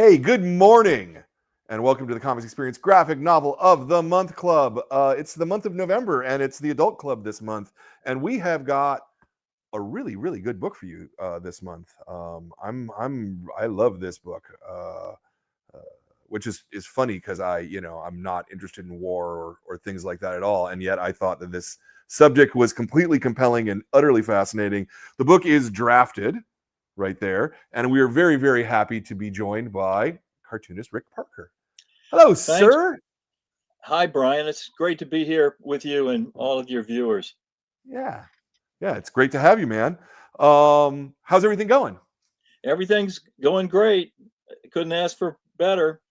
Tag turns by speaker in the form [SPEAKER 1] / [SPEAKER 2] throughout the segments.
[SPEAKER 1] Hey, good morning, and welcome to the Comics Experience Graphic Novel of the Month Club. It's the month of November, and it's the Adult Club this month, and we have got a really, really good book for you this month. I love this book, uh, which is funny because I'm not interested in war or things like that at all, and yet I thought that this subject was completely compelling and utterly fascinating. The book is Drafted, right there. And we are very, very happy to be joined by cartoonist Rick Parker. Hello,
[SPEAKER 2] Thanks.
[SPEAKER 1] sir.
[SPEAKER 2] Hi, Brian. It's great to be here with you and all of your viewers.
[SPEAKER 1] Yeah. Yeah, it's great to have you, man. How's everything going?
[SPEAKER 2] Everything's going great. Couldn't ask for better.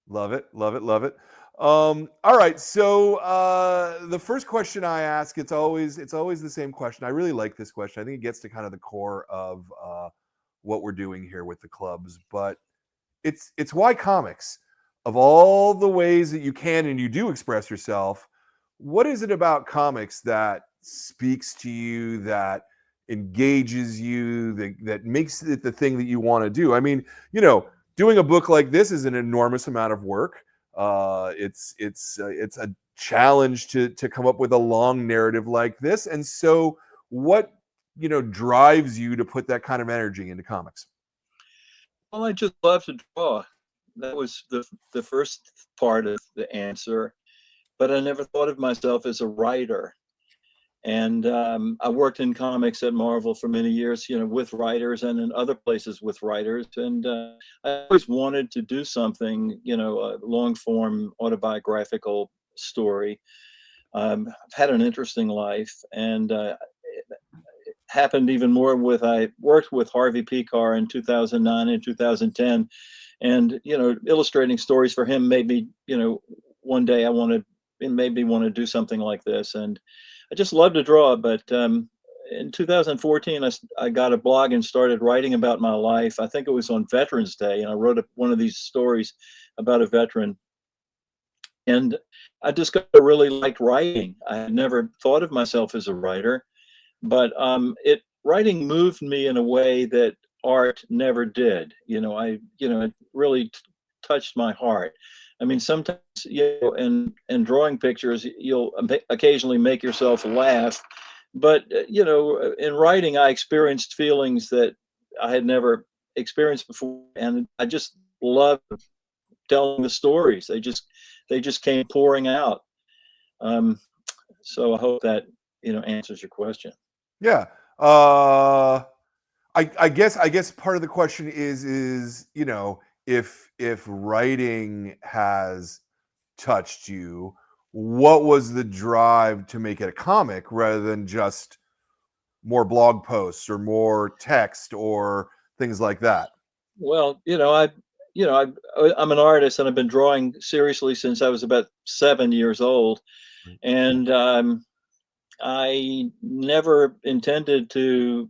[SPEAKER 1] Love it, love it, love it. All right, so the first question I ask, it's always the same question. I really like this question. I think it gets to kind of the core of what we're doing here with the clubs, but it's why comics? Of all the ways that you can and you do express yourself, what is it about comics that speaks to you, that engages you, that makes it the thing that you want to do? I mean, doing a book like this is an enormous amount of work. It's a challenge to come up with a long narrative like this. And so, what drives you to put that kind of energy into comics?
[SPEAKER 2] Well, I just love to draw. That was the first part of the answer. But I never thought of myself as a writer. And I worked in comics at Marvel for many years, with writers and in other places with writers. And I always wanted to do something, a long form autobiographical story. I've had an interesting life, and it happened even more I worked with Harvey Pekar in 2009 and 2010. And, illustrating stories for him made me, one day it made me want to do something like this. And I just love to draw, but in 2014, I got a blog and started writing about my life. I think it was on Veterans Day, and I wrote one of these stories about a veteran. And I discovered I really liked writing. I had never thought of myself as a writer, but writing moved me in a way that art never did. It really touched my heart. I mean, sometimes, in drawing pictures, you'll occasionally make yourself laugh. But, in writing, I experienced feelings that I had never experienced before. And I just loved telling the stories. They just came pouring out. So I hope that, answers your question.
[SPEAKER 1] Yeah. I guess part of the question is if writing has touched you, what was the drive to make it a comic rather than just more blog posts or more text or things like that?
[SPEAKER 2] Well, I'm an artist, and I've been drawing seriously since I was about 7 years old.
[SPEAKER 1] Right.
[SPEAKER 2] And I never intended to,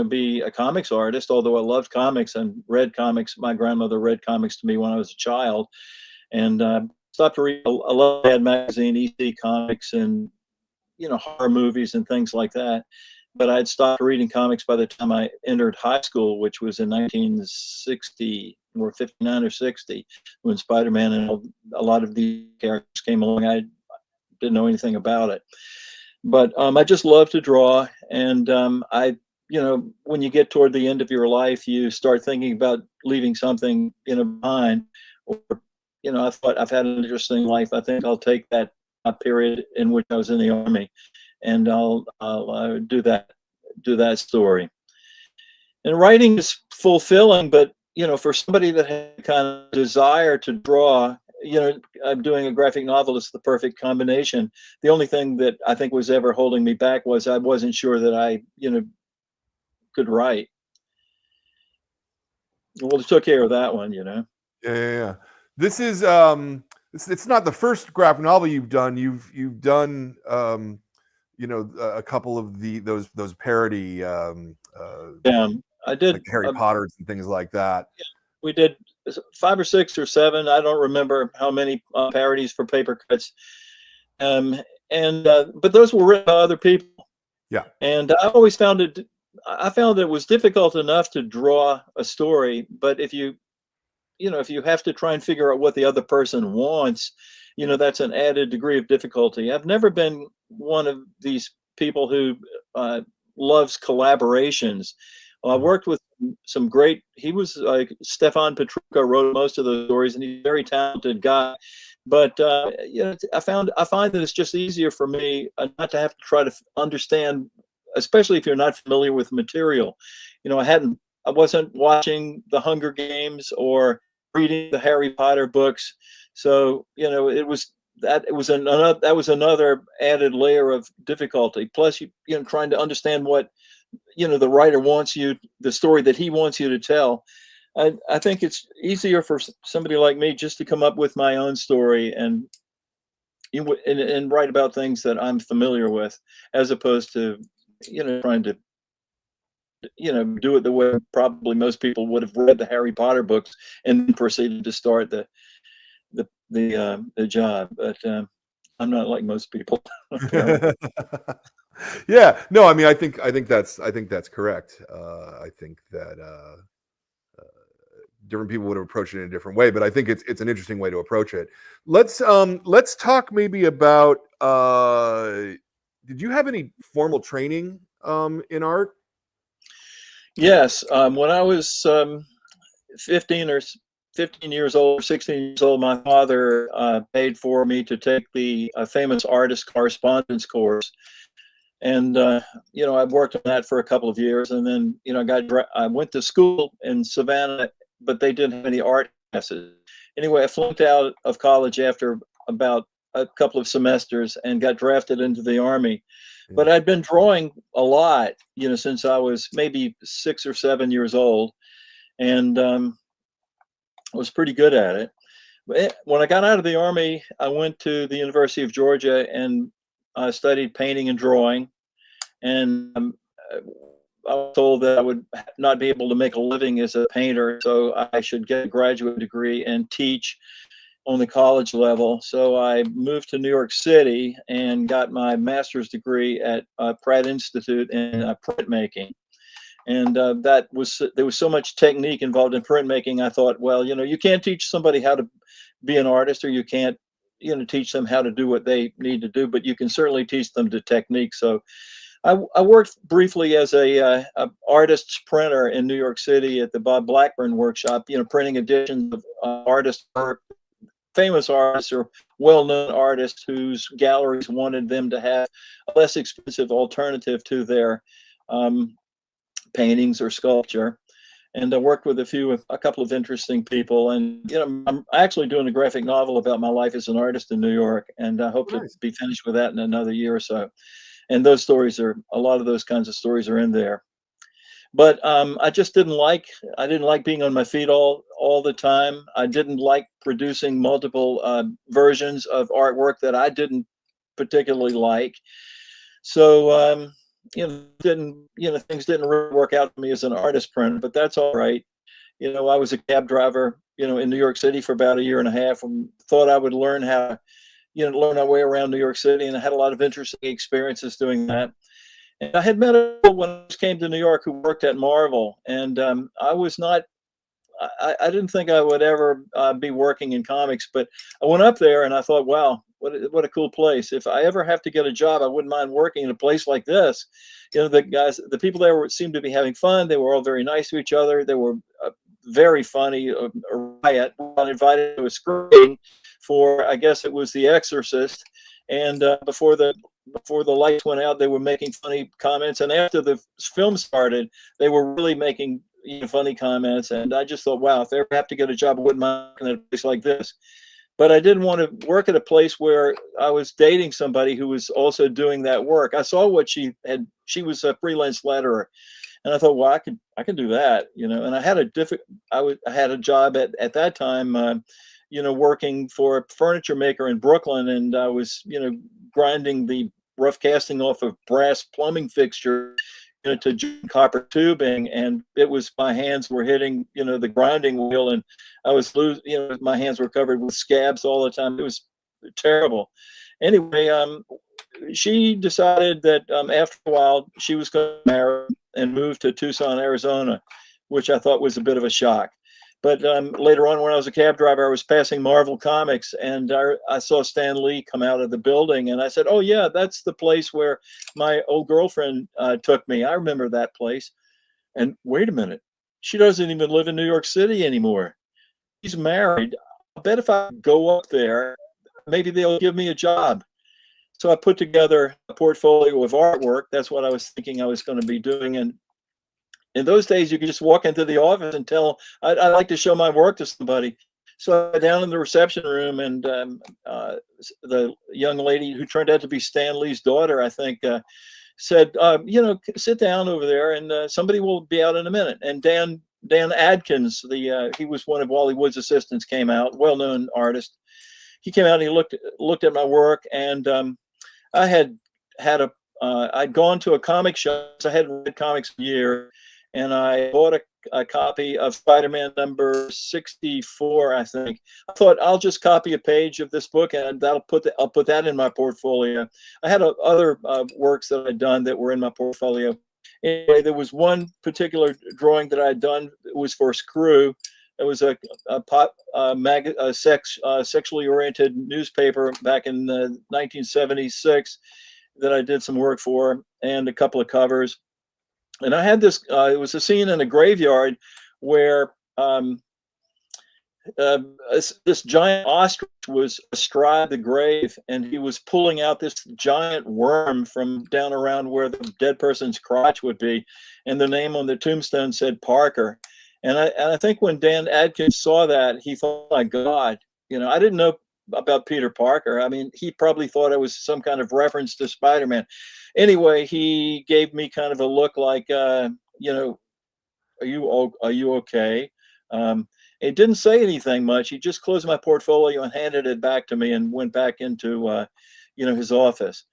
[SPEAKER 2] be a comics artist, although I loved comics and read comics. My grandmother read comics to me when I was a child. And stopped to read a lot of Mad Magazine, EC Comics, and, horror movies and things like that. But I'd stopped reading comics by the time I entered high school, which was in 1960 or 59 or 60, when Spider-Man and a lot of these characters came along. I didn't know anything about it. But I just love to draw. And when you get toward the end of your life, you start thinking about leaving something, behind. Or, I thought I've had an interesting life. I think I'll take that period in which I was in the Army, and I'll do that story. And writing is fulfilling, but for somebody that had kind of desire to draw, I'm doing a graphic novel. It's the perfect combination. The only thing that I think was ever holding me back was I wasn't sure that I could write. Well, it took care of that one.
[SPEAKER 1] Yeah. This is it's not the first graphic novel you've done. You've done a couple of those parody
[SPEAKER 2] Yeah, I did.
[SPEAKER 1] like Harry Potters and things like that.
[SPEAKER 2] We did 5 or 6 or 7. I don't remember how many parodies for paper cuts. But those were written by other people.
[SPEAKER 1] Yeah.
[SPEAKER 2] And I always found it was difficult enough to draw a story, but if you if you have to try and figure out what the other person wants, that's an added degree of difficulty. I've never been one of these people who uh, loves collaborations. I
[SPEAKER 1] Mhm.
[SPEAKER 2] worked with some great. He was like Stefan Petrucco wrote most of those stories, and he's a very talented guy. But I find that it's just easier for me not to have to try to understand, especially if you're not familiar with material. I wasn't watching the Hunger Games or reading the Harry Potter books, so it was another added layer of difficulty. Plus, trying to understand what the writer wants the story that he wants you to tell. I think it's easier for somebody like me just to come up with my own story and write about things that I'm familiar with, as opposed to trying to do it the way probably most people would have read the Harry Potter books and then proceeded to start the job. But I'm not like most people, apparently.
[SPEAKER 1] Yeah, no, I mean, I think that's correct. I think that different people would have approached it in a different way, but I think it's an interesting way to approach it. Let's talk maybe about did you have any formal training in art?
[SPEAKER 2] Yes, when I was 15 or 15 years old, 16 years old, my father paid for me to take the famous artist correspondence course. And, I worked on that for a couple of years. And then, I went to school in Savannah, but they didn't have any art classes. Anyway, I flunked out of college after about a couple of semesters and got drafted into the Army.
[SPEAKER 1] Yeah.
[SPEAKER 2] But I'd been drawing a lot, since I was maybe 6 or 7 years old. And was pretty good at it. When I got out of the Army, I went to the University of Georgia and studied painting and drawing. And I was told that I would not be able to make a living as a painter, so I should get a graduate degree and teach on the college level. So I moved to New York City and got my master's degree at Pratt Institute in printmaking. And there was so much technique involved in printmaking. I thought, well, you can't teach somebody how to be an artist, or you can't teach them how to do what they need to do, but you can certainly teach them the technique. So I worked briefly as a artist's printer in New York City at the Bob Blackburn workshop, printing editions of artist work, famous artists or well-known artists whose galleries wanted them to have a less expensive alternative to their paintings or sculpture. And I worked with a couple of interesting people. And I'm actually doing a graphic novel about my life as an artist in New York, and I hope to
[SPEAKER 1] Nice.
[SPEAKER 2] be finished with that in another year or so. And a lot of those kinds of stories are in there. But I didn't like being on my feet all the time. I didn't like producing multiple versions of artwork that I didn't particularly like. So things didn't really work out for me as an artist printer, but that's all right. I was a cab driver, in New York City for about a year and a half, and thought I would learn learn our way around New York City, and I had a lot of interesting experiences doing that. And I had met people when I came to New York who worked at Marvel, and I was not. I didn't think I would ever be working in comics, but I went up there and I thought, wow, what a cool place. If I ever have to get a job, I wouldn't mind working in a place like this. The people there seemed to be having fun. They were all very nice to each other. They were very funny. A riot. I got invited to a screening for, I guess it was The Exorcist, and before the lights went out, they were making funny comments, and after the film started, they were really making funny comments. And I just thought, wow, if I ever have to get a job, I wouldn't mind working at a place like this. But I didn't want to work at a place where I was dating somebody who was also doing that work. I saw what she had. She was a freelance letterer, and I thought, well, I can do that, And I had I had a job at that time, working for a furniture maker in Brooklyn, and I was, grinding the rough casting off of brass plumbing fixture to copper tubing, and it was, my hands were hitting the grinding wheel, and I was my hands were covered with scabs all the time. It was terrible. Anyway, she decided that after a while she was going to marry and move to Tucson, Arizona, which I thought was a bit of a shock. But later on, when I was a cab driver, I was passing Marvel Comics, and I saw Stan Lee come out of the building, and I said, "Oh yeah, that's the place where my old girlfriend took me. I remember that place." And wait a minute, she doesn't even live in New York City anymore. She's married. I bet if I go up there, maybe they'll give me a job. So I put together a portfolio of artwork. That's what I was thinking I was going to be doing. And in those days, you could just walk into the office and tell, I'd like to show my work to somebody. So I went down in the reception room, and the young lady who turned out to be Stan Lee's daughter, I think, said, sit down over there, and somebody will be out in a minute. And Dan Adkins, he was one of Wally Wood's assistants, came out, well-known artist. He came out and he looked at my work, and I I'd gone to a comic shop. I hadn't read comics in a year, and I bought a copy of Spider-Man number 64, I think. I thought I'll just copy a page of this book, and I'll put that in my portfolio. I had other works that I'd done that were in my portfolio. Anyway, there was one particular drawing that I'd done. It was for Screw. It was a sexually oriented newspaper back in 1976 that I did some work for, and a couple of covers. And I had this, it was a scene in a graveyard where this giant ostrich was astride the grave, and he was pulling out this giant worm from down around where the dead person's crotch would be. And the name on the tombstone said Parker. And I think when Dan Adkins saw that, he thought, "My God, I didn't know about Peter Parker." I mean, he probably thought it was some kind of reference to Spider-Man. Anyway, he gave me kind of a look like, are you okay? It didn't say anything much. He just closed my portfolio and handed it back to me, and went back into, his office.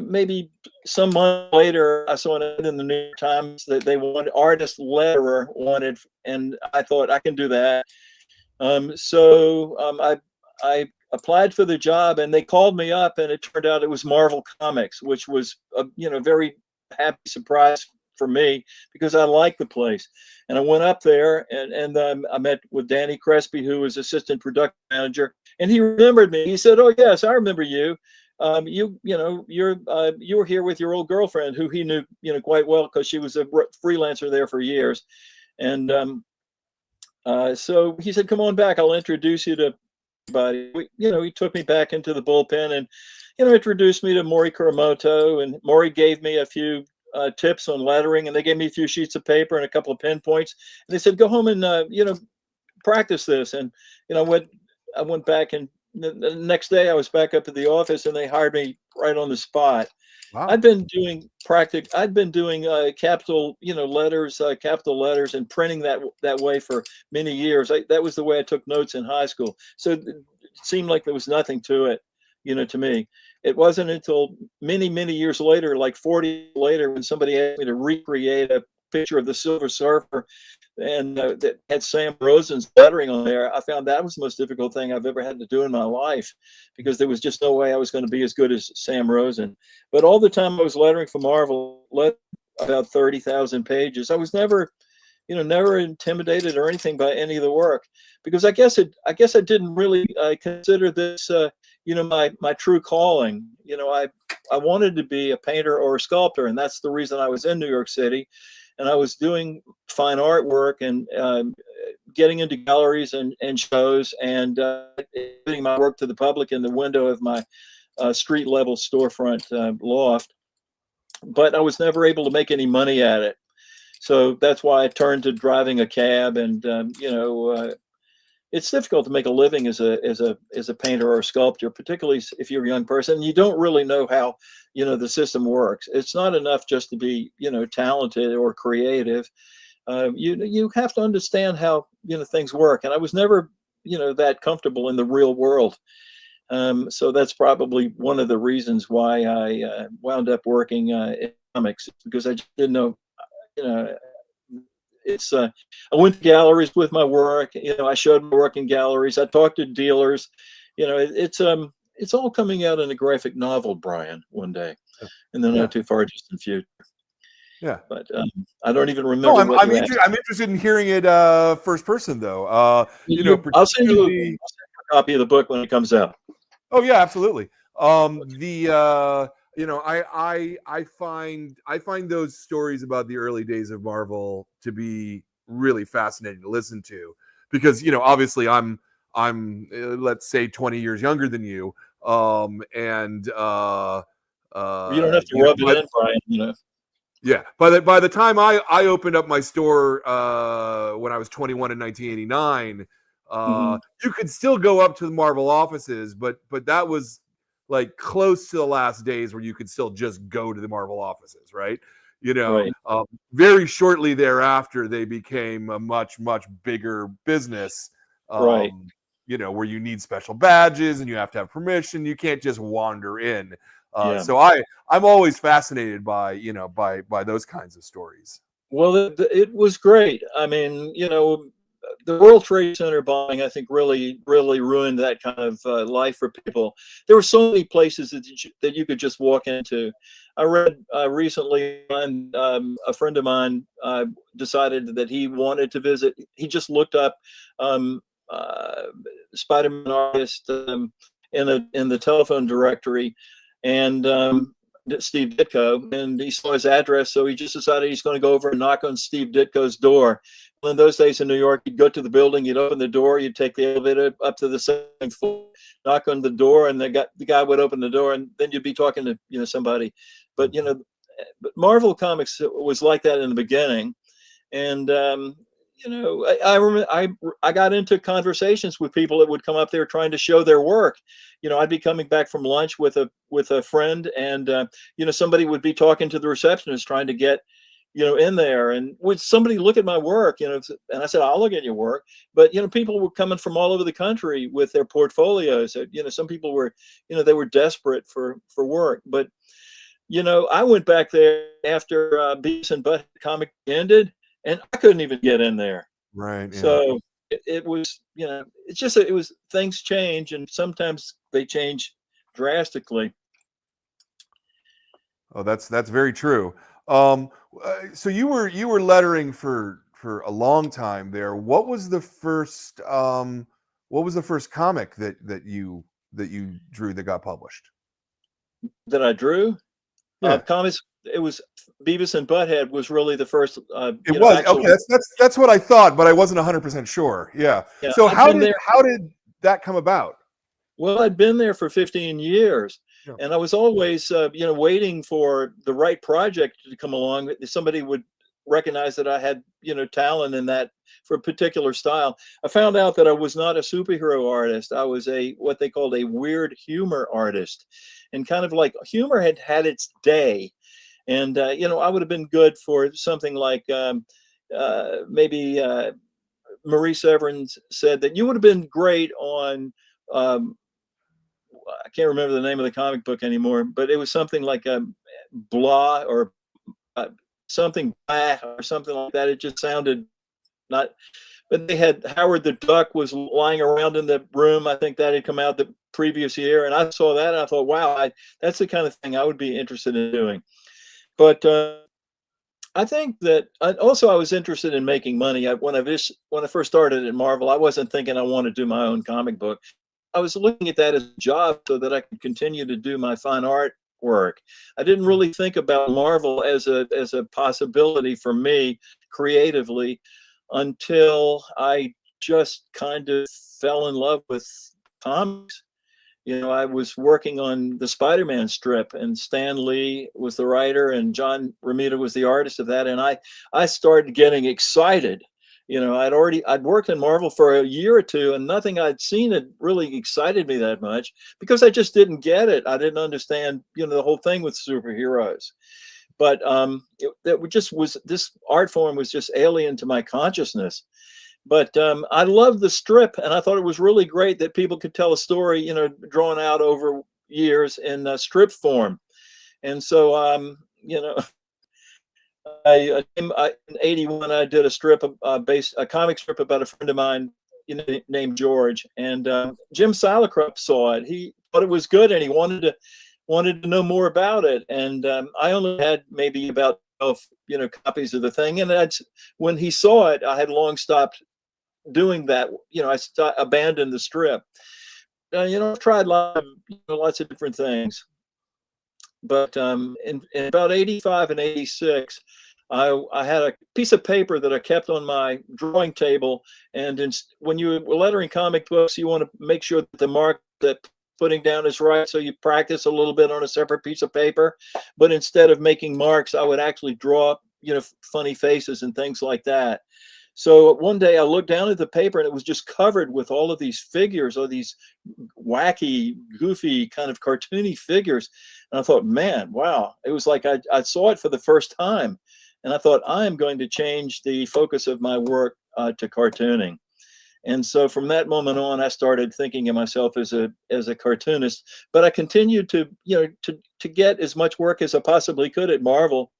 [SPEAKER 2] Maybe some month later, I saw an ad in the New York Times that they wanted artist letterer wanted, and I thought I can do that. So I applied for the job, and they called me up, and it turned out it was Marvel Comics, which was a very happy surprise for me because I liked the place. And I went up there, and I met with Danny Crespi, who was assistant production manager, and he remembered me. He said, "Oh yes, I remember you. You were here with your old girlfriend, who he knew quite well because she was a freelancer there for years." And so he said, "Come on back. I'll introduce you to everybody." He took me back into the bullpen and introduced me to Maury Kuramoto, and Maury gave me a few tips on lettering, and they gave me a few sheets of paper and a couple of pinpoints, and they said, "Go home and practice this." And I went back, and the next day I was back up at the office, and they hired me right on the spot.
[SPEAKER 1] Wow.
[SPEAKER 2] I'd been doing capital letters and printing that way for many years. That was the way I took notes in high school. So it seemed like there was nothing to it, to me. It wasn't until many, many years later, like 40 later, when somebody asked me to recreate a picture of the Silver Surfer, and that had Sam Rosen's lettering on there. I found that was the most difficult thing I've ever had to do in my life, because there was just no way I was going to be as good as Sam Rosen. But all the time I was lettering for Marvel, about 30,000 pages. I was never intimidated or anything by any of the work, because I guess I didn't really consider this my true calling. I wanted to be a painter or a sculptor, and that's the reason I was in New York City, and I was doing fine artwork and getting into galleries and shows, and putting my work to the public in the window of my street level storefront loft. But I was never able to make any money at it. So that's why I turned to driving a cab, and it's difficult to make a living as a painter or a sculptor, particularly if you're a young person. You don't really know how the system works. It's not enough just to be talented or creative. You have to understand how things work. And I was never that comfortable in the real world. So that's probably one of the reasons why I wound up working in comics, because I just didn't know. I went to galleries with my work. I showed my work in galleries. I talked to dealers. It's all coming out in a graphic novel, Brian, one day, in the not too far distant future.
[SPEAKER 1] Yeah.
[SPEAKER 2] But I don't even
[SPEAKER 1] No,
[SPEAKER 2] remember what you asked.
[SPEAKER 1] I'm interested in hearing it first person though.
[SPEAKER 2] I'll send you
[SPEAKER 1] Particularly.
[SPEAKER 2] a copy of the book when it comes out.
[SPEAKER 1] Oh yeah, absolutely. I find those stories about the early days of Marvel to be really fascinating to listen to, because obviously I'm let's say 20 years younger than you, and
[SPEAKER 2] You don't have to rub it in, Brian.
[SPEAKER 1] yeah. By the time I opened up my store when I was 21 in 1989,
[SPEAKER 2] Hmm.
[SPEAKER 1] you could still go up to the Marvel offices, but that was like close to the last days where you could still just go to the Marvel offices, right?
[SPEAKER 2] Right,
[SPEAKER 1] Very shortly thereafter, they became a much bigger business.
[SPEAKER 2] right.
[SPEAKER 1] Where you need special badges and you have to have permission. You can't just wander in.
[SPEAKER 2] Yeah.
[SPEAKER 1] So I'm always fascinated by by those kinds of stories.
[SPEAKER 2] Well, it was great. I mean, the World Trade Center bombing, I think, really ruined that kind of life for people. There were so many places that you could just walk into. I read recently, and a friend of mine decided that he wanted to visit. He just looked up um, uh, Spider-Man artist in the telephone directory, and Steve Ditko, and he saw his address, so he just decided he's going to go over and knock on Steve Ditko's door. Well, in those days in New York, you'd go to the building, you'd open the door, you'd take the elevator up to the second floor, knock on the door, and the guy would open the door, and then you'd be talking to somebody. But but Marvel Comics was like that in the beginning, and I remember I got into conversations with people that would come up there trying to show their work. I'd be coming back from lunch with a friend, and somebody would be talking to the receptionist trying to get in there, and would somebody look at my work, and I said, I'll look at your work. But people were coming from all over the country with their portfolios. Some people were, they were desperate for work. But I went back there after Beavis and Butt comic ended, and I couldn't even get in there.
[SPEAKER 1] Right. Yeah.
[SPEAKER 2] So it was, it's just it was, things change, and sometimes they change drastically.
[SPEAKER 1] Oh, that's very true. So you were lettering for a long time there. What was the first comic that you drew that got published?
[SPEAKER 2] That I drew
[SPEAKER 1] Yeah.
[SPEAKER 2] comics. It was Beavis and Butthead was really the first.
[SPEAKER 1] It was
[SPEAKER 2] Actual.
[SPEAKER 1] okay. That's what I thought, but I wasn't 100% sure. Yeah.
[SPEAKER 2] Yeah,
[SPEAKER 1] So
[SPEAKER 2] I'd been there.
[SPEAKER 1] how did that come about?
[SPEAKER 2] Well, I'd been there for 15 years,
[SPEAKER 1] Yeah.
[SPEAKER 2] and I was always, waiting for the right project to come along. That somebody would recognize that I had, talent in that for a particular style. I found out that I was not a superhero artist. I was what they called a weird humor artist, and kind of like humor had had its day, and I would have been good for something like maybe Maurice Evans said that you would have been great on. I can't remember the name of the comic book anymore, but it was something like a blah or something blah or something like that. It just sounded not. But they had Howard the Duck was lying around in the room. I think that had come out the previous year, and I saw that and I thought, wow, that's the kind of thing I would be interested in doing. But I think that also I was interested in making money. When I first started at Marvel, I wasn't thinking I want to do my own comic book. I was looking at that as a job so that I could continue to do my fine art work. I didn't really think about Marvel as a possibility for me creatively until I just kind of fell in love with comics. I was working on the Spider-Man strip, and Stan Lee was the writer, and John Romita was the artist of that. And I started getting excited. I'd worked in Marvel for a year or two, and nothing I'd seen had really excited me that much because I just didn't get it. I didn't understand, the whole thing with superheroes. But it just was, this art form was just alien to my consciousness. But I loved the strip, and I thought it was really great that people could tell a story, drawn out over years in strip form. And so, in '81, I did a strip, a comic strip about a friend of mine, named George. And Jim Salicrup saw it. He thought it was good, and he wanted to know more about it. And I only had maybe about himself, copies of the thing. And when he saw it, I had long stopped doing that. I abandoned the strip. I've tried lots of different things, but in about 85 and 86, I had a piece of paper that I kept on my drawing table. And when you're lettering comic books, you want to make sure that the mark that putting down is right. So you practice a little bit on a separate piece of paper. But instead of making marks, I would actually draw, funny faces and things like that. So one day I looked down at the paper and it was just covered with all of these figures, or these wacky, goofy, kind of cartoony figures. And I thought, man, wow. It was like I saw it for the first time. And I thought, I am going to change the focus of my work to cartooning. And so from that moment on, I started thinking of myself as a cartoonist. But I continued to get as much work as I possibly could at Marvel.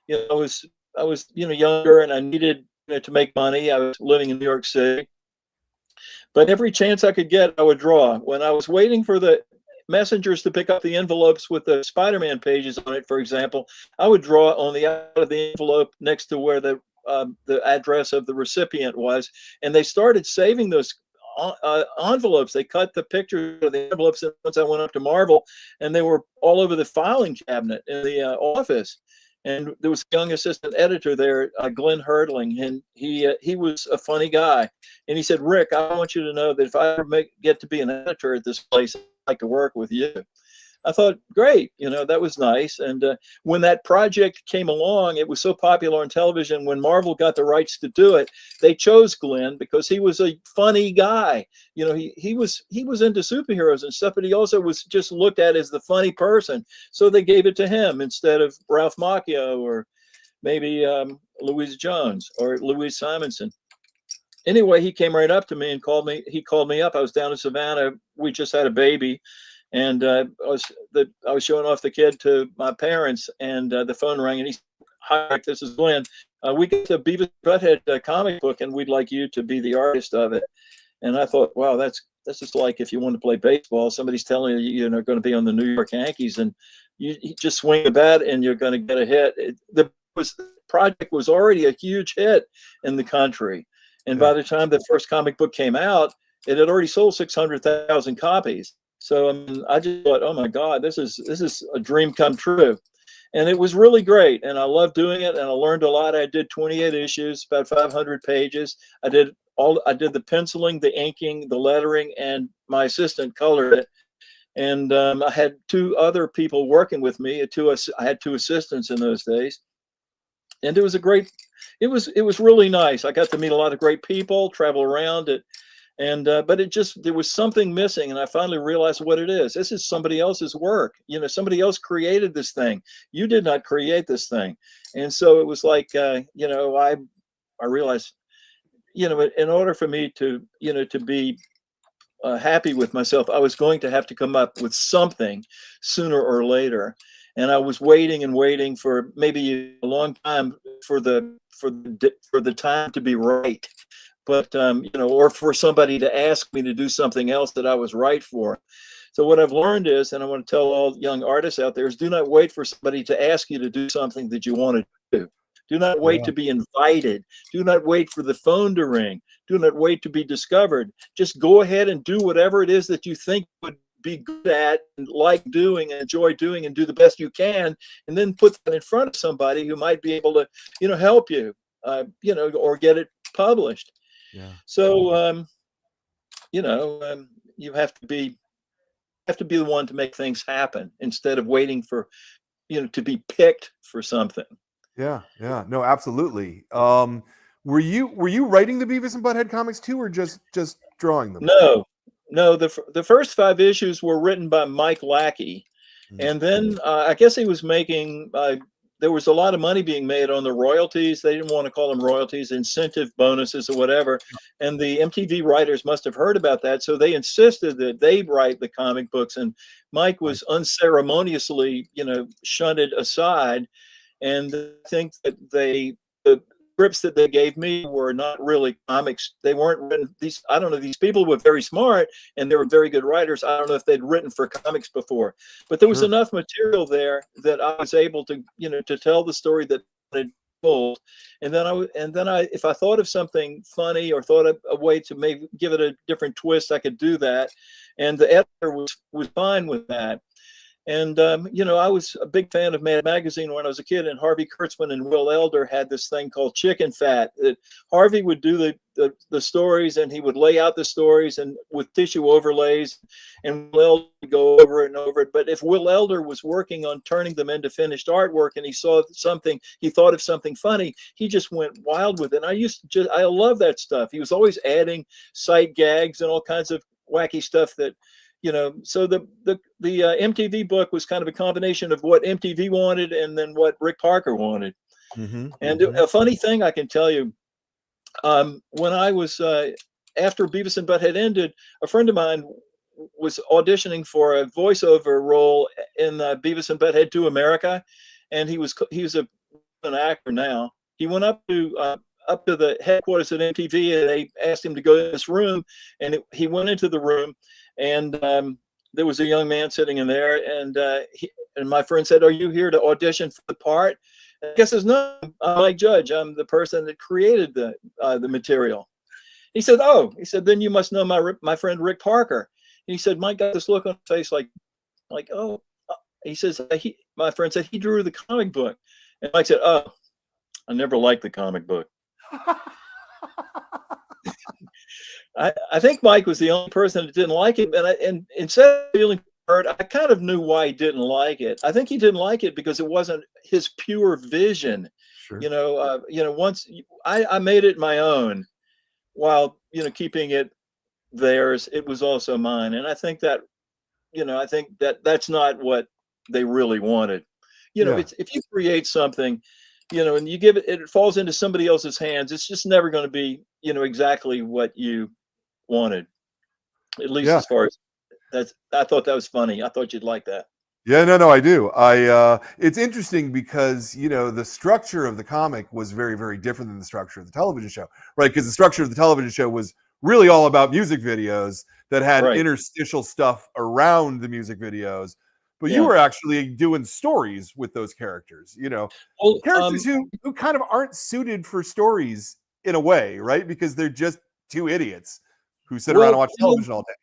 [SPEAKER 2] I was younger, and I needed to make money. I was living in New York City. But every chance I could get, I would draw. When I was waiting for the messengers to pick up the envelopes with the Spider-Man pages on it, for example, I would draw on the out of the envelope next to where the address of the recipient was. And they started saving those envelopes. They cut the pictures of the envelopes once I went up to Marvel, and they were all over the filing cabinet in the office. And there was a young assistant editor there, Glenn Hurdling, and he was a funny guy. And he said, "Rick, I want you to know that if I ever get to be an editor at this place, I'd like to work with you." I thought, great, that was nice. And when that project came along, it was so popular on television. When Marvel got the rights to do it, they chose Glenn because he was a funny guy. He was into superheroes and stuff, but he also was just looked at as the funny person. So they gave it to him instead of Ralph Macchio, or maybe Louise Jones or Louise Simonson. Anyway, he came right up to me and called me. He called me up. I was down in Savannah. We just had a baby. And I was showing off the kid to my parents, and the phone rang, and he said, "Hi, this is Glenn. We got the Beavis Butthead comic book, and we'd like you to be the artist of it." And I thought, wow, that's just like if you want to play baseball, somebody's telling you you're going to be on the New York Yankees, and you just swing the bat and you're going to get a hit. The project was already a huge hit in the country, and by the time the first comic book came out, it had already sold 600,000 copies. So I just thought, oh my God, this is a dream come true. And it was really great. And I loved doing it. And I learned a lot. I did 28 issues, about 500 pages. I did the penciling, the inking, the lettering, and my assistant colored it. And I had two other people working with me. I had two assistants in those days. And it was it was really nice. I got to meet a lot of great people, travel around it. And but there was something missing, and I finally realized what it is. This is somebody else's work. Somebody else created this thing. You did not create this thing. And so it was like, I realized, in order for me to be happy with myself, I was going to have to come up with something sooner or later. And I was waiting and waiting for maybe a long time for the time to be right. But, or for somebody to ask me to do something else that I was right for. So what I've learned is, and I want to tell all young artists out there, is do not wait for somebody to ask you to do something that you want to do. Do not wait to be invited. Do not wait for the phone to ring. Do not wait to be discovered. Just go ahead and do whatever it is that you think would be good at and like doing and enjoy doing, and do the best you can. And then put that in front of somebody who might be able to, help you, or get it published. Yeah. So, you have to be the one to make things happen instead of waiting for, to be picked for something.
[SPEAKER 1] Yeah. No, absolutely. Were you writing the Beavis and Butthead comics too, or just drawing them?
[SPEAKER 2] No. The first 5 issues were written by Mike Lackey, and then I guess he was making. There was a lot of money being made on the royalties. They didn't want to call them royalties, incentive bonuses or whatever. And the MTV writers must have heard about that. So they insisted that they write the comic books. And Mike was unceremoniously, shunted aside. And I think that the scripts that they gave me were not really comics. They weren't written. I don't know, these people were very smart and they were very good writers. I don't know if they'd written for comics before, but there was enough material there that I was able to, to tell the story that wanted told. And then I, if I thought of something funny or thought of a way to maybe give it a different twist, I could do that. And the editor was fine with that. And you know, I was a big fan of Mad Magazine when I was a kid, and Harvey Kurtzman and Will Elder had this thing called Chicken Fat. That Harvey would do the stories, and he would lay out the stories and with tissue overlays, and Will Elder would go over it and over it. But if Will Elder was working on turning them into finished artwork, and he saw something, he thought of something funny, he just went wild with it. And I love that stuff. He was always adding sight gags and all kinds of wacky stuff that, you know. So the MTV book was kind of a combination of what MTV wanted and then what Rick Parker wanted. And a funny thing I can tell you, when I was after Beavis and Butthead ended, a friend of mine was auditioning for a voiceover role in Beavis and Butthead 2 America, and he was an actor now. He went up to the headquarters at MTV, and they asked him to go in this room, and he went into the room, and there was a young man sitting in there, and my friend said, "Are you here to audition for the part?" And I guess says, "No, I'm Mike Judge. I'm the person that created the material." He said, "Oh," he said, "then you must know my friend Rick Parker." And he said, Mike got this look on his face like, "Oh." He says, my friend said, "He drew the comic book." And Mike said, "Oh, I never liked the comic book." I think Mike was the only person that didn't like it, and instead of feeling hurt, I kind of knew why he didn't like it. I think he didn't like it because it wasn't his pure vision.
[SPEAKER 1] Sure.
[SPEAKER 2] You know, once I made it my own, while keeping it theirs, it was also mine. And I think that that's not what they really wanted. It's, if you create something, and you give it falls into somebody else's hands, it's just never going to be exactly what you wanted, at least as far as that's. I thought that was funny. I thought you'd like that.
[SPEAKER 1] Yeah, no, I do. It's interesting because the structure of the comic was very, very different than the structure of the television show, right? Because the structure of the television show was really all about music videos that had interstitial stuff around the music videos, but you were actually doing stories with those characters. Characters who kind of aren't suited for stories in a way, right? Because they're just two idiots who sit around and watch television all day.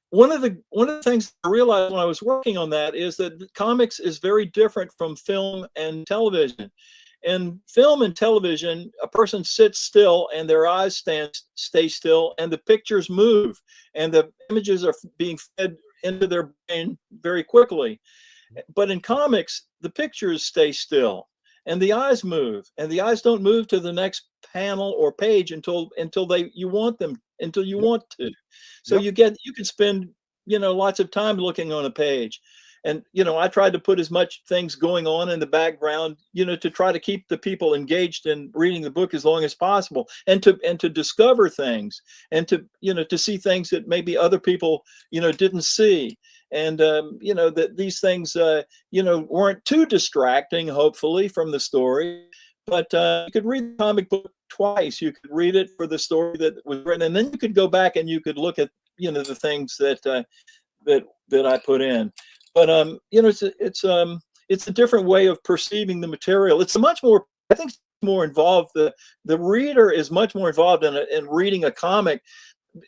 [SPEAKER 2] One of the things I realized when I was working on that is that comics is very different from film and television. In film and television, a person sits still and their eyes stay still, and the pictures move, and the images are being fed into their brain very quickly. But in comics, the pictures stay still and the eyes move, and the eyes don't move to the next panel or page until you want to. So you can spend lots of time looking on a page. And I tried to put as much things going on in the background, to try to keep the people engaged in reading the book as long as possible, and to discover things, and to see things that maybe other people didn't see. And that these things weren't too distracting, hopefully, from the story. But you could read the comic book twice. You could read it for the story that was written, and then you could go back and you could look at the things that I put in. But it's a different way of perceiving the material. It's much more, I think, more involved. The reader is much more involved in reading a comic.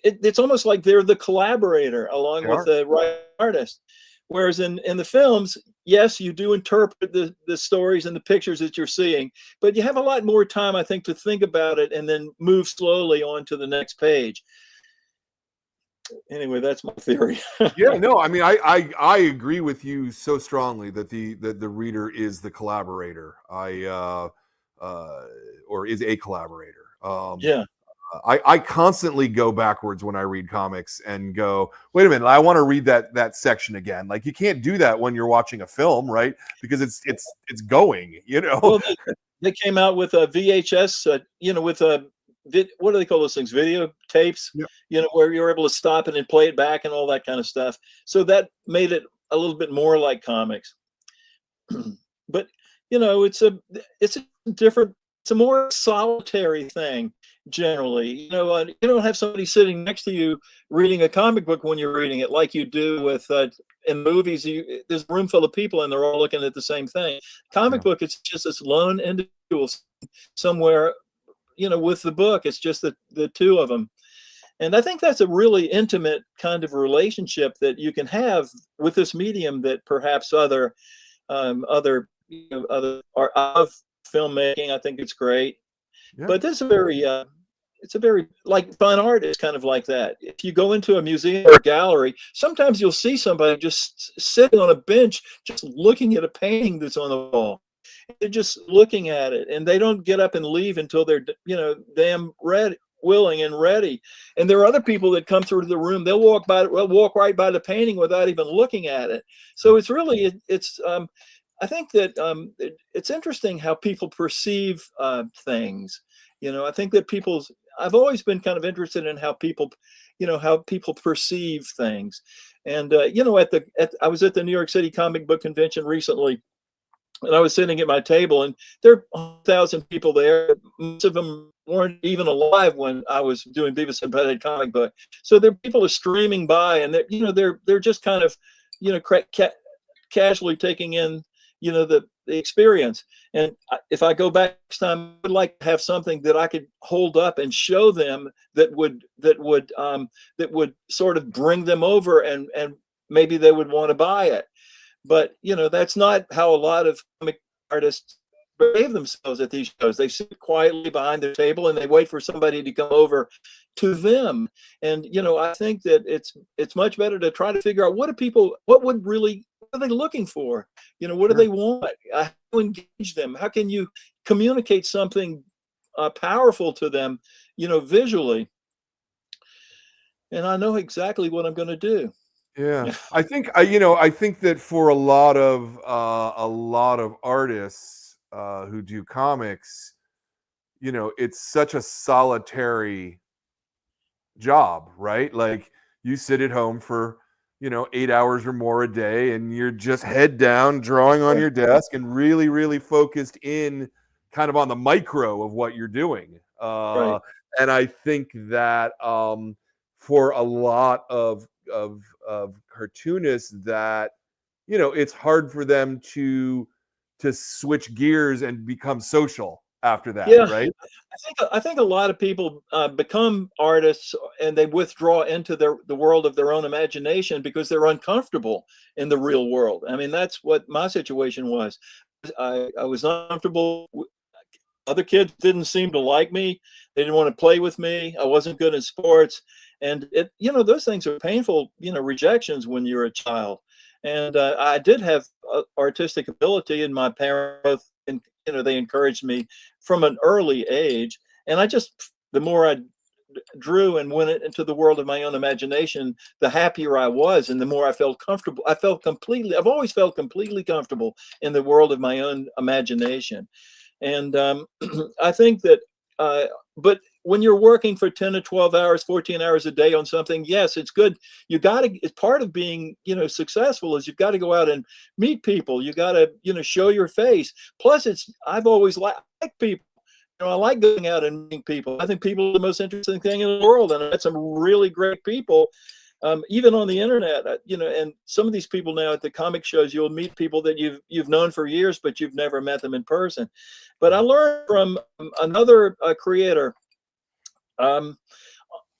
[SPEAKER 2] It's almost like they're the collaborator along with the artist. Whereas in the films, yes, you do interpret the stories and the pictures that you're seeing, but you have a lot more time, I think, to think about it and then move slowly on to the next page. Anyway, that's my theory.
[SPEAKER 1] Yeah, no, I mean, I agree with you so strongly that the reader is the collaborator. Or is a collaborator. I constantly go backwards when I read comics and go, wait a minute, I want to read that section again. Like, you can't do that when you're watching a film, right? Because it's going,
[SPEAKER 2] Well, they came out with a VHS, with a what do they call those things? Video tapes, where you're able to stop it and play it back and all that kind of stuff. So that made it a little bit more like comics. But it's a more solitary thing. generally. You don't have somebody sitting next to you reading a comic book when you're reading it, like you do with in movies. There's a room full of people and they're all looking at the same thing. Comic
[SPEAKER 1] Yeah.
[SPEAKER 2] book, it's just this lone individual somewhere, with the book. It's just the two of them. And I think that's a really intimate kind of relationship that you can have with this medium that perhaps other other are of filmmaking. I think it's great.
[SPEAKER 1] Yeah.
[SPEAKER 2] But this is it's a very, like, fine art is kind of like that. If you go into a museum or a gallery, sometimes you'll see somebody just sitting on a bench, just looking at a painting that's on the wall. They're just looking at it, and they don't get up and leave until they're, damn ready, willing and ready. And there are other people that come through the room. They'll walk right by the painting without even looking at it. So it's really, I think that it's interesting how people perceive things. I think that I've always been kind of interested in how people perceive things. And I was at the New York City Comic Book Convention recently, and I was sitting at my table, and there are 1,000 people there. Most of them weren't even alive when I was doing Beavis and Butthead Comic Book. So people are streaming by, and they're just kind of, casually taking in, the experience. And if I go back next time, I would like to have something that I could hold up and show them that would sort of bring them over, and maybe they would want to buy it. But that's not how a lot of comic artists behave themselves at these shows. They sit quietly behind their table and they wait for somebody to come over to them. And I think that it's much better to try to figure out what are they looking for? What do they want? How to engage them? How can you communicate something powerful to them, visually? And I know exactly what I'm going to do.
[SPEAKER 1] Yeah, I think I think that for a lot of artists who do comics, it's such a solitary job, right? Like, you sit at home for 8 hours or more a day, and you're just head down drawing on your desk and really, really focused in kind of on the micro of what you're doing.
[SPEAKER 2] Right.
[SPEAKER 1] And I think that for a lot of cartoonists, that it's hard for them to switch gears and become social after that,
[SPEAKER 2] Yeah,
[SPEAKER 1] right?
[SPEAKER 2] I think a lot of people become artists and they withdraw into the world of their own imagination because they're uncomfortable in the real world. I mean, that's what my situation was. I was uncomfortable. Other kids didn't seem to like me. They didn't want to play with me. I wasn't good in sports, and those things are painful, rejections when you're a child. And I did have artistic ability, and my parents both, and they encouraged me from an early age. And the more I drew and went into the world of my own imagination, the happier I was, and the more I felt comfortable. I've always felt completely comfortable in the world of my own imagination. And I think that, but when you're working for 10 to 12 hours, 14 hours a day on something, yes, it's good. It's part of being, successful is you've got to go out and meet people. You got to, show your face. Plus, I've always liked people. I like going out and meeting people. I think people are the most interesting thing in the world. And I met some really great people. Even on the internet, and some of these people now at the comic shows, you'll meet people that you've known for years, but you've never met them in person. But I learned from another creator,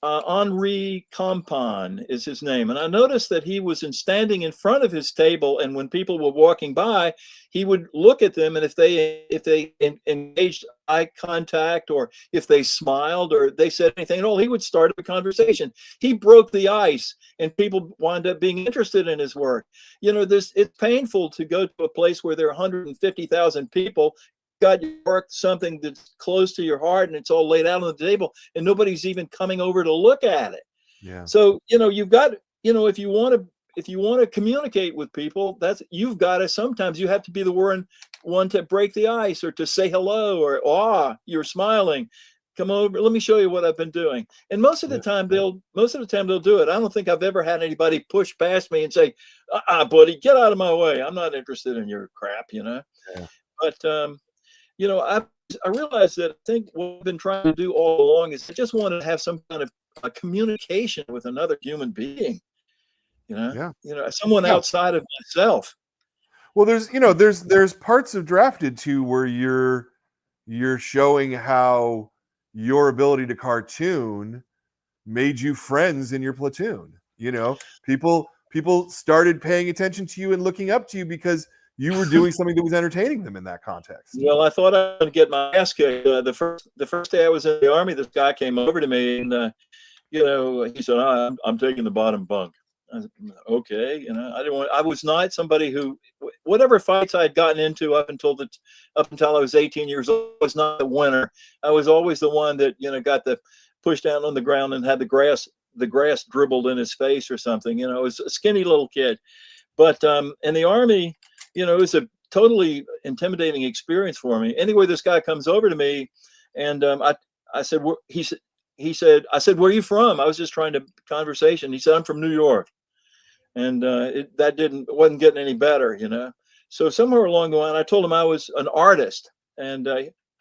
[SPEAKER 2] Henri Compon is his name. And I noticed that he was standing in front of his table, and when people were walking by, he would look at them, and if they engaged eye contact, or if they smiled or they said anything at all, he would start a conversation. He broke the ice, and people wound up being interested in his work. It's painful to go to a place where there are 150,000 people. Got your work, something that's close to your heart, and it's all laid out on the table, and nobody's even coming over to look at it.
[SPEAKER 1] Yeah.
[SPEAKER 2] So you've got, if you want to communicate with people, sometimes you have to be the one to break the ice, or to say hello, or you're smiling, come over, let me show you what I've been doing. And most of the time they'll do it. I don't think I've ever had anybody push past me and say, buddy, get out of my way, I'm not interested in your crap.
[SPEAKER 1] Yeah.
[SPEAKER 2] But I realized that I think what I've been trying to do all along is I just want to have some kind of a communication with another human being,
[SPEAKER 1] Yeah.
[SPEAKER 2] someone
[SPEAKER 1] Yeah.
[SPEAKER 2] outside of myself.
[SPEAKER 1] Well, there's parts of Drafted too where you're showing how your ability to cartoon made you friends in your platoon. People started paying attention to you and looking up to you because you were doing something that was entertaining them in that context.
[SPEAKER 2] Well, I thought I was going to get my ass kicked. The first day I was in the Army, this guy came over to me and he said, I'm taking the bottom bunk. I said, okay, I was not somebody who, whatever fights I had gotten into up until I was 18 years old, I was not the winner. I was always the one that got the pushed down on the ground and had the grass dribbled in his face or something. I was a skinny little kid. But in the Army, it was a totally intimidating experience for me. Anyway, this guy comes over to me, and I said, I said, where are you from? I was just trying to conversation. He said, I'm from New York, and that wasn't getting any better. So somewhere along the line, I told him I was an artist, and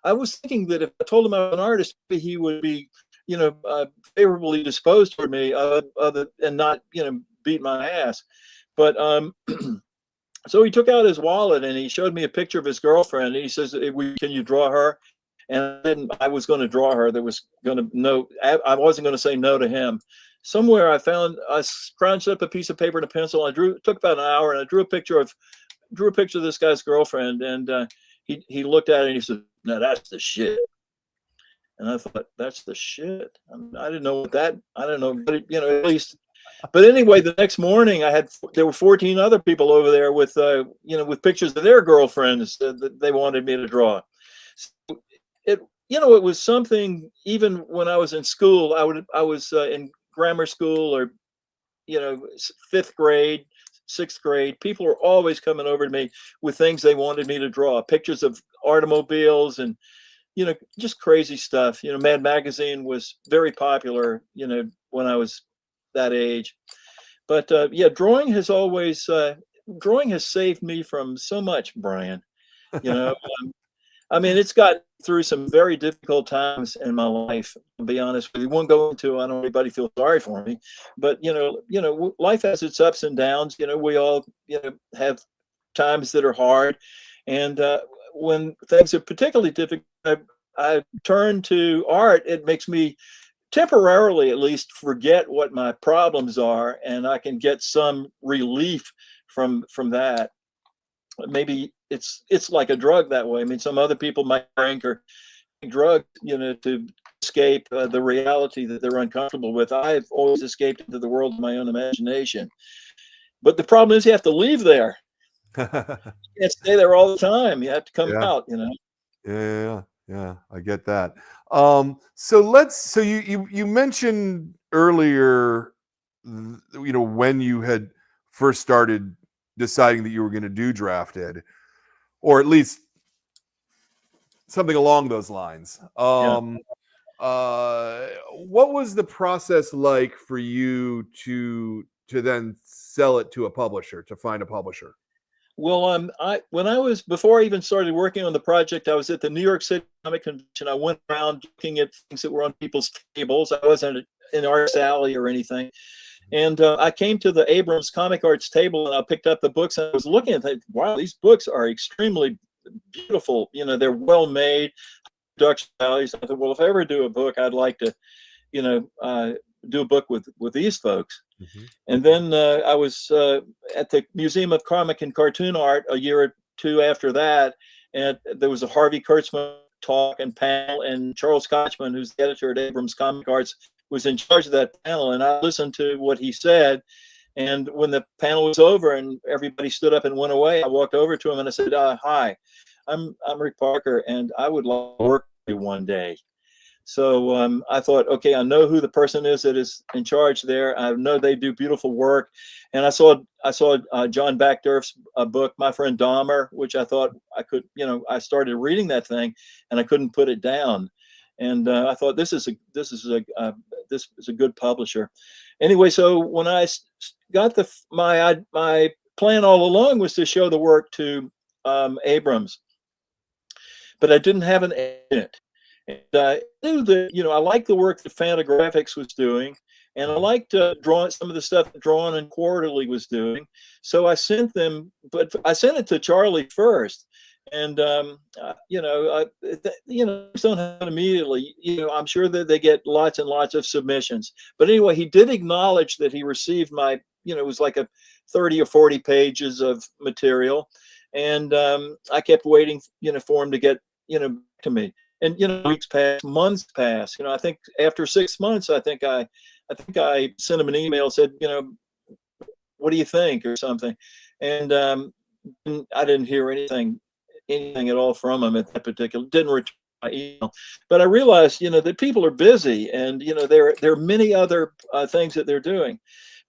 [SPEAKER 2] I was thinking that if I told him I was an artist, he would be, favorably disposed toward me, and not, beat my ass. But so he took out his wallet and he showed me a picture of his girlfriend. And he says, "Can you draw her?" And I was going to draw her. That was going to no. I wasn't going to say no to him. Somewhere I scrunched up a piece of paper and a pencil. It took about an hour, and I drew a picture of this guy's girlfriend. And he looked at it and he said, "Now that's the shit." And I thought, that's the shit. I didn't know what that. I don't know, but at least. But anyway, the next morning there were 14 other people over there with with pictures of their girlfriends that they wanted me to draw. So it was something. Even when I was in school, I was in grammar school, or fifth grade, sixth grade. People were always coming over to me with things they wanted me to draw, pictures of automobiles and just crazy stuff. Mad Magazine was very popular, when I was that age. But drawing has saved me from so much, Brian. I mean, it's got through some very difficult times in my life. To be honest with you, won't go into. I don't want anybody feel sorry for me, but life has its ups and downs. We all have times that are hard, and when things are particularly difficult, I turn to art. It makes me temporarily at least forget what my problems are, and I can get some relief from that. Maybe it's like a drug that way. I mean, some other people might drink or take drugs to escape the reality that they're uncomfortable with. I've always escaped into the world of my own imagination, but the problem is you have to leave there. You can't stay there all the time. You have to come out.
[SPEAKER 1] Yeah, I get that. So you mentioned earlier, when you had first started deciding that you were going to do Drafted, or at least something along those lines. What was the process like for you to then sell it to a publisher, to find a publisher?
[SPEAKER 2] Well, before I even started working on the project, I was at the New York City Comic Convention. I went around looking at things that were on people's tables. I wasn't in Artist Alley or anything. And I came to the Abrams Comic Arts table, and I picked up the books, and I was looking at it. Wow, these books are extremely beautiful. They're well made, production values. I thought, well, if I ever do a book, I'd like to, do a book with these folks.
[SPEAKER 1] Mm-hmm.
[SPEAKER 2] And then I was at the Museum of Comic and Cartoon Art a year or two after that, and there was a Harvey Kurtzman talk and panel, and Charles Kochman, who's the editor at Abrams Comic Arts, was in charge of that panel, and I listened to what he said. And when the panel was over and everybody stood up and went away, I walked over to him and I said, "Hi, I'm Rick Parker, and I would like to work with you one day." So I thought, okay, I know who the person is that is in charge there. I know they do beautiful work, and I saw John Backdorf's book, My Friend Dahmer, which I thought I could, I started reading that thing, and I couldn't put it down, and I thought this is a good publisher. Anyway, so when I got my plan all along was to show the work to Abrams. but I didn't have an agent. And I knew that, I liked the work that Fantagraphics was doing, and I liked drawing some of the stuff that Drawn and Quarterly was doing. So I sent them, but I sent it to Charlie first. And don't have immediately. I'm sure that they get lots and lots of submissions. But anyway, he did acknowledge that he received my, it was like a 30 or 40 pages of material, and I kept waiting, for him to get, to me. And weeks passed, months passed. I think after 6 months, I think I sent him an email, said, what do you think, or something, and I didn't hear anything at all from him at that particular. Didn't return my email, but I realized, that people are busy, and there are many other things that they're doing.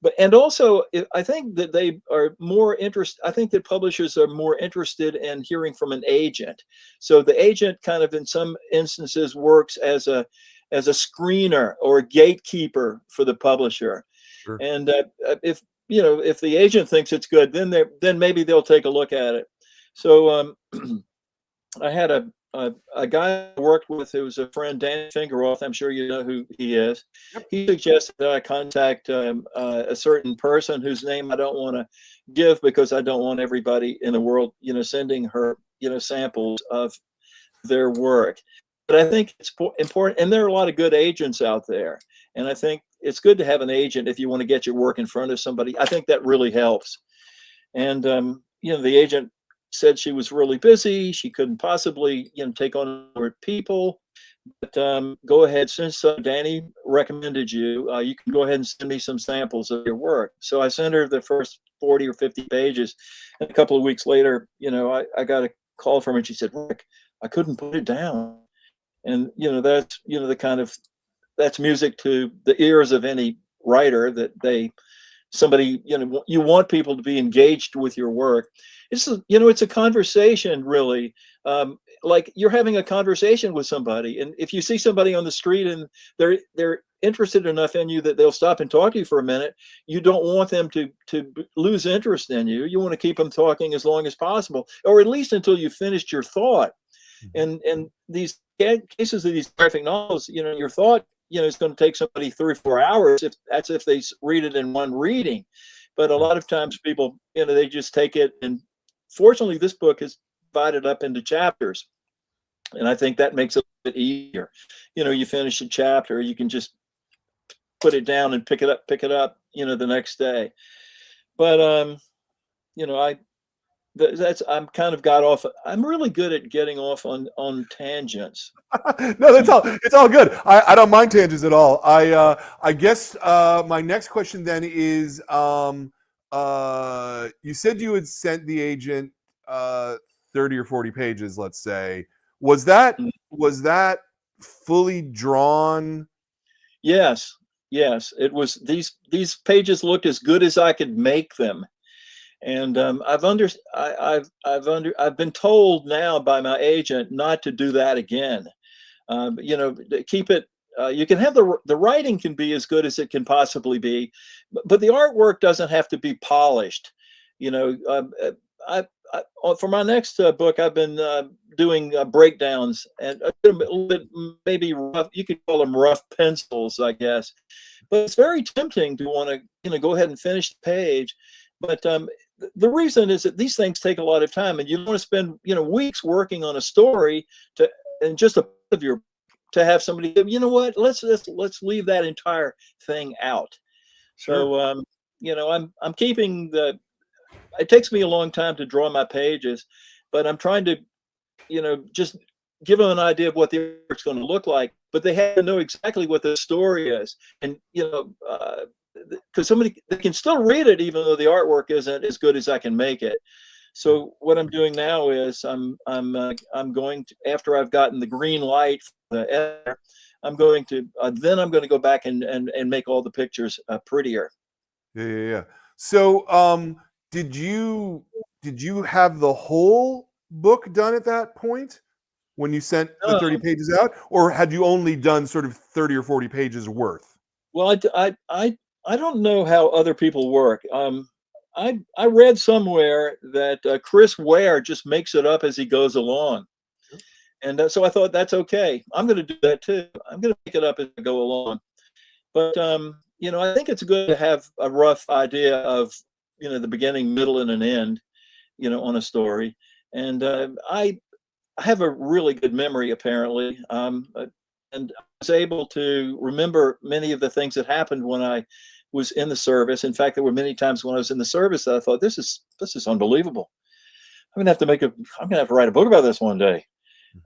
[SPEAKER 2] But and also, I think that they are more interested. I think that publishers are more interested in hearing from an agent. So the agent kind of, in some instances, works as a screener or a gatekeeper for the publisher.
[SPEAKER 1] Sure.
[SPEAKER 2] And if the agent thinks it's good, then maybe they'll take a look at it. So I had a guy I worked with who was a friend, Dan Fingeroth. I'm sure you know who he is.
[SPEAKER 1] Yep.
[SPEAKER 2] He suggested that I contact a certain person whose name I don't want to give, because I don't want everybody in the world, sending her, samples of their work. But I think it's important, and there are a lot of good agents out there. And I think it's good to have an agent if you want to get your work in front of somebody. I think that really helps. And the agent said she was really busy. She couldn't possibly, take on more people. But go ahead, since Danny recommended you, you can go ahead and send me some samples of your work. So I sent her the first 40 or 50 pages. And a couple of weeks later, I got a call from her, and she said, Rick, I couldn't put it down. And, that's, the kind of, that's music to the ears of any writer, that somebody, you want people to be engaged with your work. It's a conversation, really. Like you're having a conversation with somebody, and if you see somebody on the street and they're interested enough in you that they'll stop and talk to you for a minute, you don't want them to lose interest in you. You want to keep them talking as long as possible, or at least until you finished your thought. And these cases of these graphic novels, your thought, it's going to take somebody 3 or 4 hours if they read it in one reading. But a lot of times people, they just take it, and fortunately this book is divided up into chapters, and I think that makes it a bit easier. You finish a chapter, you can just put it down and pick it up, the next day. But I'm kind of got off. I'm really good at getting off on tangents.
[SPEAKER 1] No, it's all good. I don't mind tangents at all. I guess my next question then is, you said you had sent the agent 30 or 40 pages, let's say. Was that fully drawn?
[SPEAKER 2] Yes, it was. These pages looked as good as I could make them. And I've been told now by my agent not to do that again. Keep it. You can have the writing can be as good as it can possibly be, but the artwork doesn't have to be polished. For my next book, I've been doing breakdowns, and a little bit maybe rough. You could call them rough pencils, I guess. But it's very tempting to want to go ahead and finish the page. But the reason is that these things take a lot of time, and you don't want to spend weeks working on a story to have somebody, what, let's leave that entire thing out. So I'm keeping it takes me a long time to draw my pages, but I'm trying to just give them an idea of what the art's going to look like, but they have to know exactly what the story is. And because they can still read it even though the artwork isn't as good as I can make it. So what I'm doing now is I'm going to, after I've gotten the green light from the editor, I'm going to go back and make all the pictures prettier.
[SPEAKER 1] Yeah. So did you have the whole book done at that point when you sent the 30 pages out, or had you only done sort of 30 or 40 pages worth?
[SPEAKER 2] Well, I don't know how other people work. I read somewhere that Chris Ware just makes it up as he goes along. And so I thought, that's okay. I'm going to do that too. I'm going to pick it up as I go along. But I think it's good to have a rough idea of, the beginning, middle, and an end, on a story. And I have a really good memory, apparently, and I was able to remember many of the things that happened when I was in the service. In fact, there were many times when I was in the service that I thought, this is unbelievable. I'm gonna have to write a book about this one day.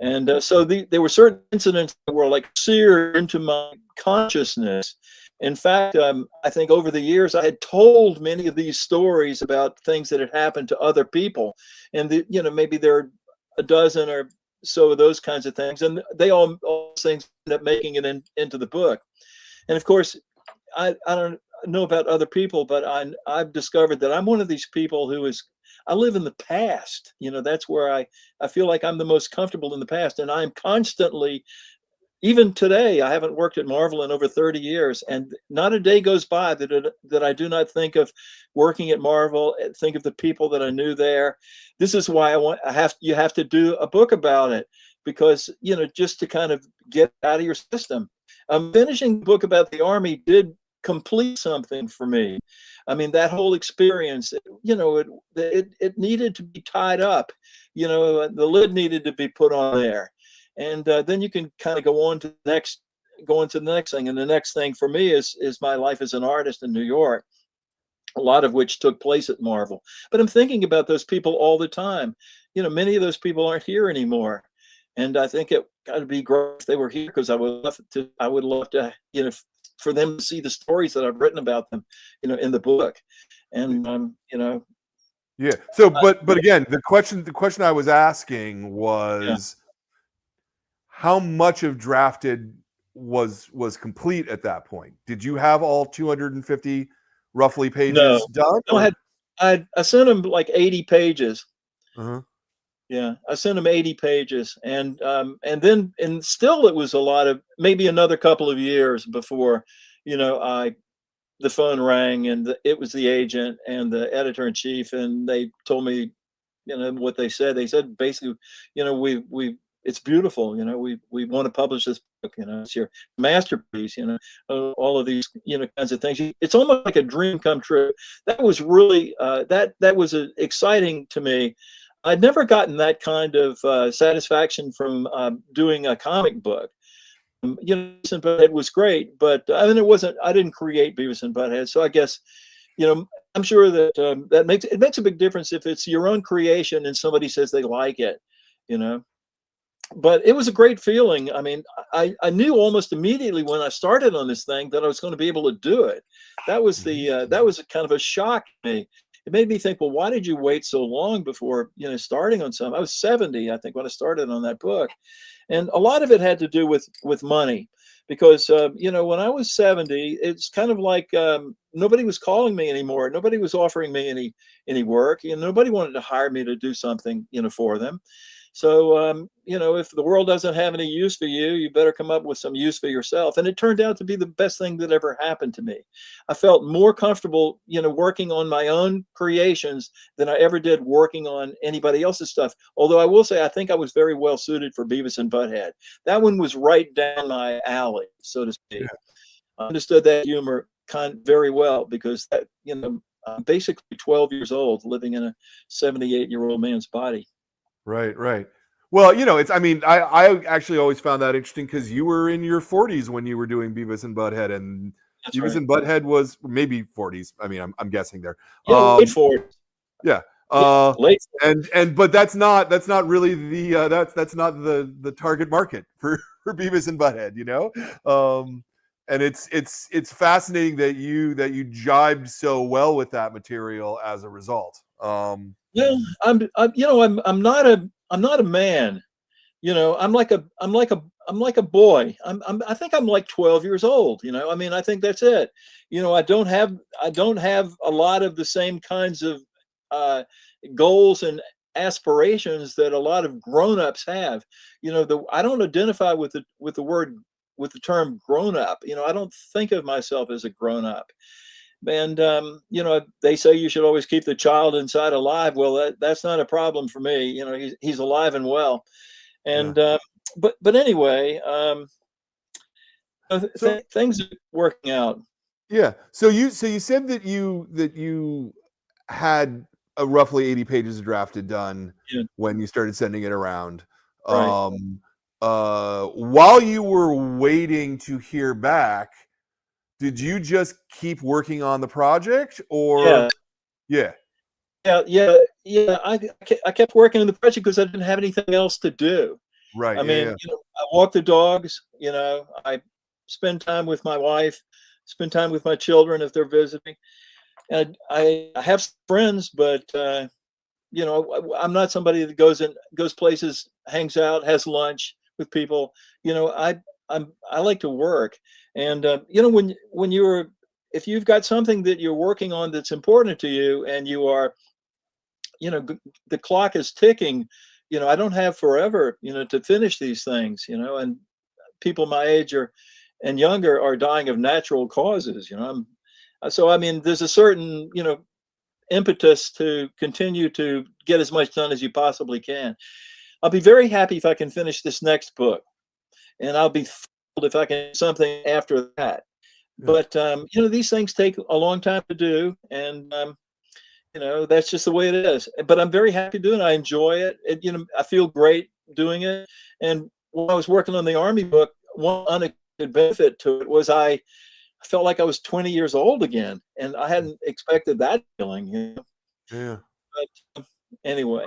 [SPEAKER 2] And so there were certain incidents that were like seared into my consciousness. In fact, I think over the years I had told many of these stories about things that had happened to other people, and maybe there are a dozen or so of those kinds of things, and they all things end up making it into the book. And of course, I don't know about other people, but I've discovered that I'm one of these people I live in the past. That's where I feel like I'm the most comfortable in the past, and I'm constantly, even today, I haven't worked at Marvel in over 30 years, and not a day goes by that I do not think of working at Marvel, think of the people that I knew there. This is why you have to do a book about it, because, just to kind of get out of your system. Finishing the book about the Army did complete something for me. I mean, that whole experience, it needed to be tied up. The lid needed to be put on there. And then you can kind of go on to the next thing. And the next thing for me is my life as an artist in New York, a lot of which took place at Marvel. But I'm thinking about those people all the time. Many of those people aren't here anymore. And I think it got to be great if they were here, because I would love to, for them to see the stories that I've written about them, in the book. And,
[SPEAKER 1] Yeah. So, but again, the question I was asking was, how much of Drafted was complete at that point? Did you have all 250 roughly pages done?
[SPEAKER 2] No, I sent them like 80 pages.
[SPEAKER 1] Uh-huh.
[SPEAKER 2] Yeah, I sent them 80 pages, and still it was a lot of, maybe another couple of years before, the phone rang, and it was the agent and the editor in chief, and they told me, what they said. They said basically, it's beautiful. We want to publish this book. It's your masterpiece. All of these, kinds of things. It's almost like a dream come true. That was really that was exciting to me. I'd never gotten that kind of satisfaction from doing a comic book. Beavis and Butthead was great, but I mean, I didn't create Beavis and Butthead, so I guess, I'm sure that that makes a big difference if it's your own creation and somebody says they like it, But it was a great feeling. I mean, I knew almost immediately when I started on this thing that I was going to be able to do it. That was that was kind of a shock to me. It made me think, well, why did you wait so long before, starting on something? I was 70, I think, when I started on that book. And a lot of it had to do with money, because, when I was 70, it's kind of like nobody was calling me anymore. Nobody was offering me any work. Nobody wanted to hire me to do something, for them. So, if the world doesn't have any use for you, you better come up with some use for yourself. And it turned out to be the best thing that ever happened to me. I felt more comfortable, working on my own creations than I ever did working on anybody else's stuff. Although I will say, I think I was very well suited for Beavis and Butthead. That one was right down my alley, so to speak. Yeah. I understood that humor very well, because that, I'm basically 12 years old living in a 78-year-old man's body.
[SPEAKER 1] Right. Well, I actually always found that interesting, because you were in your 40s when you were doing Beavis and Butthead, and
[SPEAKER 2] That's
[SPEAKER 1] Beavis
[SPEAKER 2] right.
[SPEAKER 1] and Butthead was maybe 40s. I mean, I'm guessing there.
[SPEAKER 2] Yeah, late 40s.
[SPEAKER 1] Yeah.
[SPEAKER 2] Late.
[SPEAKER 1] But that's not really the that's not the target market for Beavis and Butthead, and it's fascinating that you jibed so well with that material as a result.
[SPEAKER 2] Yeah, I'm not a man. I'm like a boy. I think I'm like 12 years old. I mean, I think that's it. I don't have a lot of the same kinds of goals and aspirations that a lot of grown-ups have. I don't identify with the term grown-up. I don't think of myself as a grown-up. And they say you should always keep the child inside alive. Well, that's not a problem for me. He's alive and well. And but anyway,
[SPEAKER 1] So
[SPEAKER 2] things are working out.
[SPEAKER 1] yeah. So you said that you had a roughly 80 pages of drafted done
[SPEAKER 2] Yeah,
[SPEAKER 1] when you started sending it around.
[SPEAKER 2] right.
[SPEAKER 1] Um while you were waiting to hear back, did you just keep working on the project or
[SPEAKER 2] Yeah,
[SPEAKER 1] yeah,
[SPEAKER 2] yeah. I kept working on the project because I didn't have anything else to do.
[SPEAKER 1] right.
[SPEAKER 2] I
[SPEAKER 1] Yeah,
[SPEAKER 2] mean,
[SPEAKER 1] yeah.
[SPEAKER 2] I walk the dogs. I spend time with my wife, spend time with my children if they're visiting. And I have friends, but I'm not somebody that goes places, hangs out, has lunch with people. I like to work, and when you're if you've got something that you're working on that's important to you, and you are the clock is ticking. I don't have forever to finish these things. And people my age and younger are dying of natural causes. So I mean, there's a certain impetus to continue to get as much done as you possibly can. I'll be very happy if I can finish this next book, and I'll be thrilled if I can do something after that.
[SPEAKER 1] Yeah.
[SPEAKER 2] But these things take a long time to do, and that's just the way it is. But I'm very happy doing it. I enjoy it. I feel great doing it. And when I was working on the Army book, one unexpected benefit to it was I felt like I was 20 years old again, and I hadn't expected that feeling.
[SPEAKER 1] Yeah.
[SPEAKER 2] But anyway,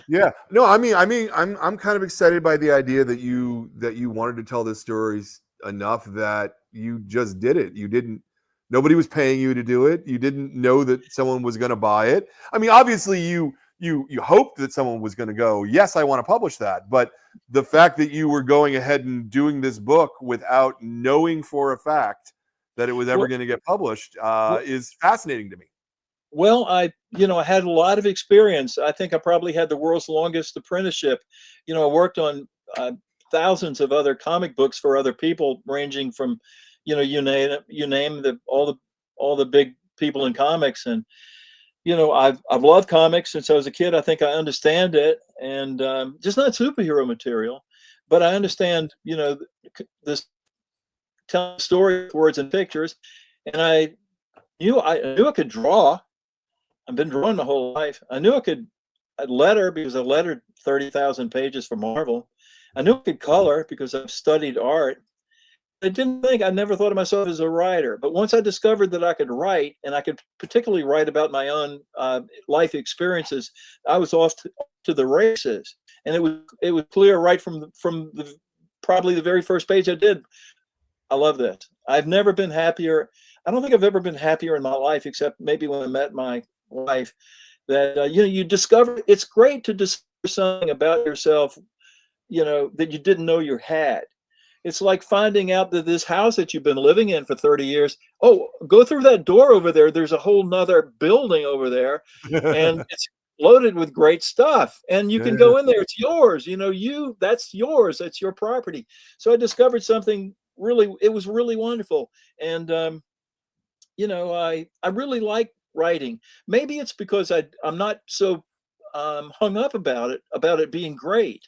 [SPEAKER 1] Yeah. No, I mean, I'm kind of excited by the idea that you wanted to tell this stories enough that you just did it. You didn't. Nobody was paying you to do it. You didn't know that someone was going to buy it. I mean, obviously, you hoped that someone was going to go, yes, I want to publish that. But the fact that you were going ahead and doing this book without knowing for a fact that it was ever
[SPEAKER 2] well,
[SPEAKER 1] going to get published
[SPEAKER 2] well,
[SPEAKER 1] is fascinating to me.
[SPEAKER 2] I had a lot of experience. I think I probably had the world's longest apprenticeship. I worked on uh, thousands of other comic books for other people, ranging from, you name all the big people in comics. And I've loved comics since I was a kid. I think I understand it, and just not superhero material, but I understand this telling story with words and pictures. And I knew I could draw. I've been drawing my whole life. I knew I'd letter because I lettered 30,000 pages for Marvel. I knew I could color because I've studied art. I never thought of myself as a writer. But once I discovered that I could write, and I could particularly write about my own life experiences, I was off to the races. And it was clear right from the probably the very first page I did. I love this. I've never been happier. I don't think I've ever been happier in my life, except maybe when I met my wife. That you discover it's great to discover something about yourself, that you didn't know you had. It's like finding out that this house that you've been living in for 30 years, oh, go through that door over there. There's a whole nother building over there, and
[SPEAKER 1] Yeah,
[SPEAKER 2] it's loaded with great stuff. And you can
[SPEAKER 1] yeah,
[SPEAKER 2] go in there. It's yours. That's yours. That's your property. So I discovered something it was really wonderful. And I really like writing. Maybe it's because I'm not so hung up about it being great.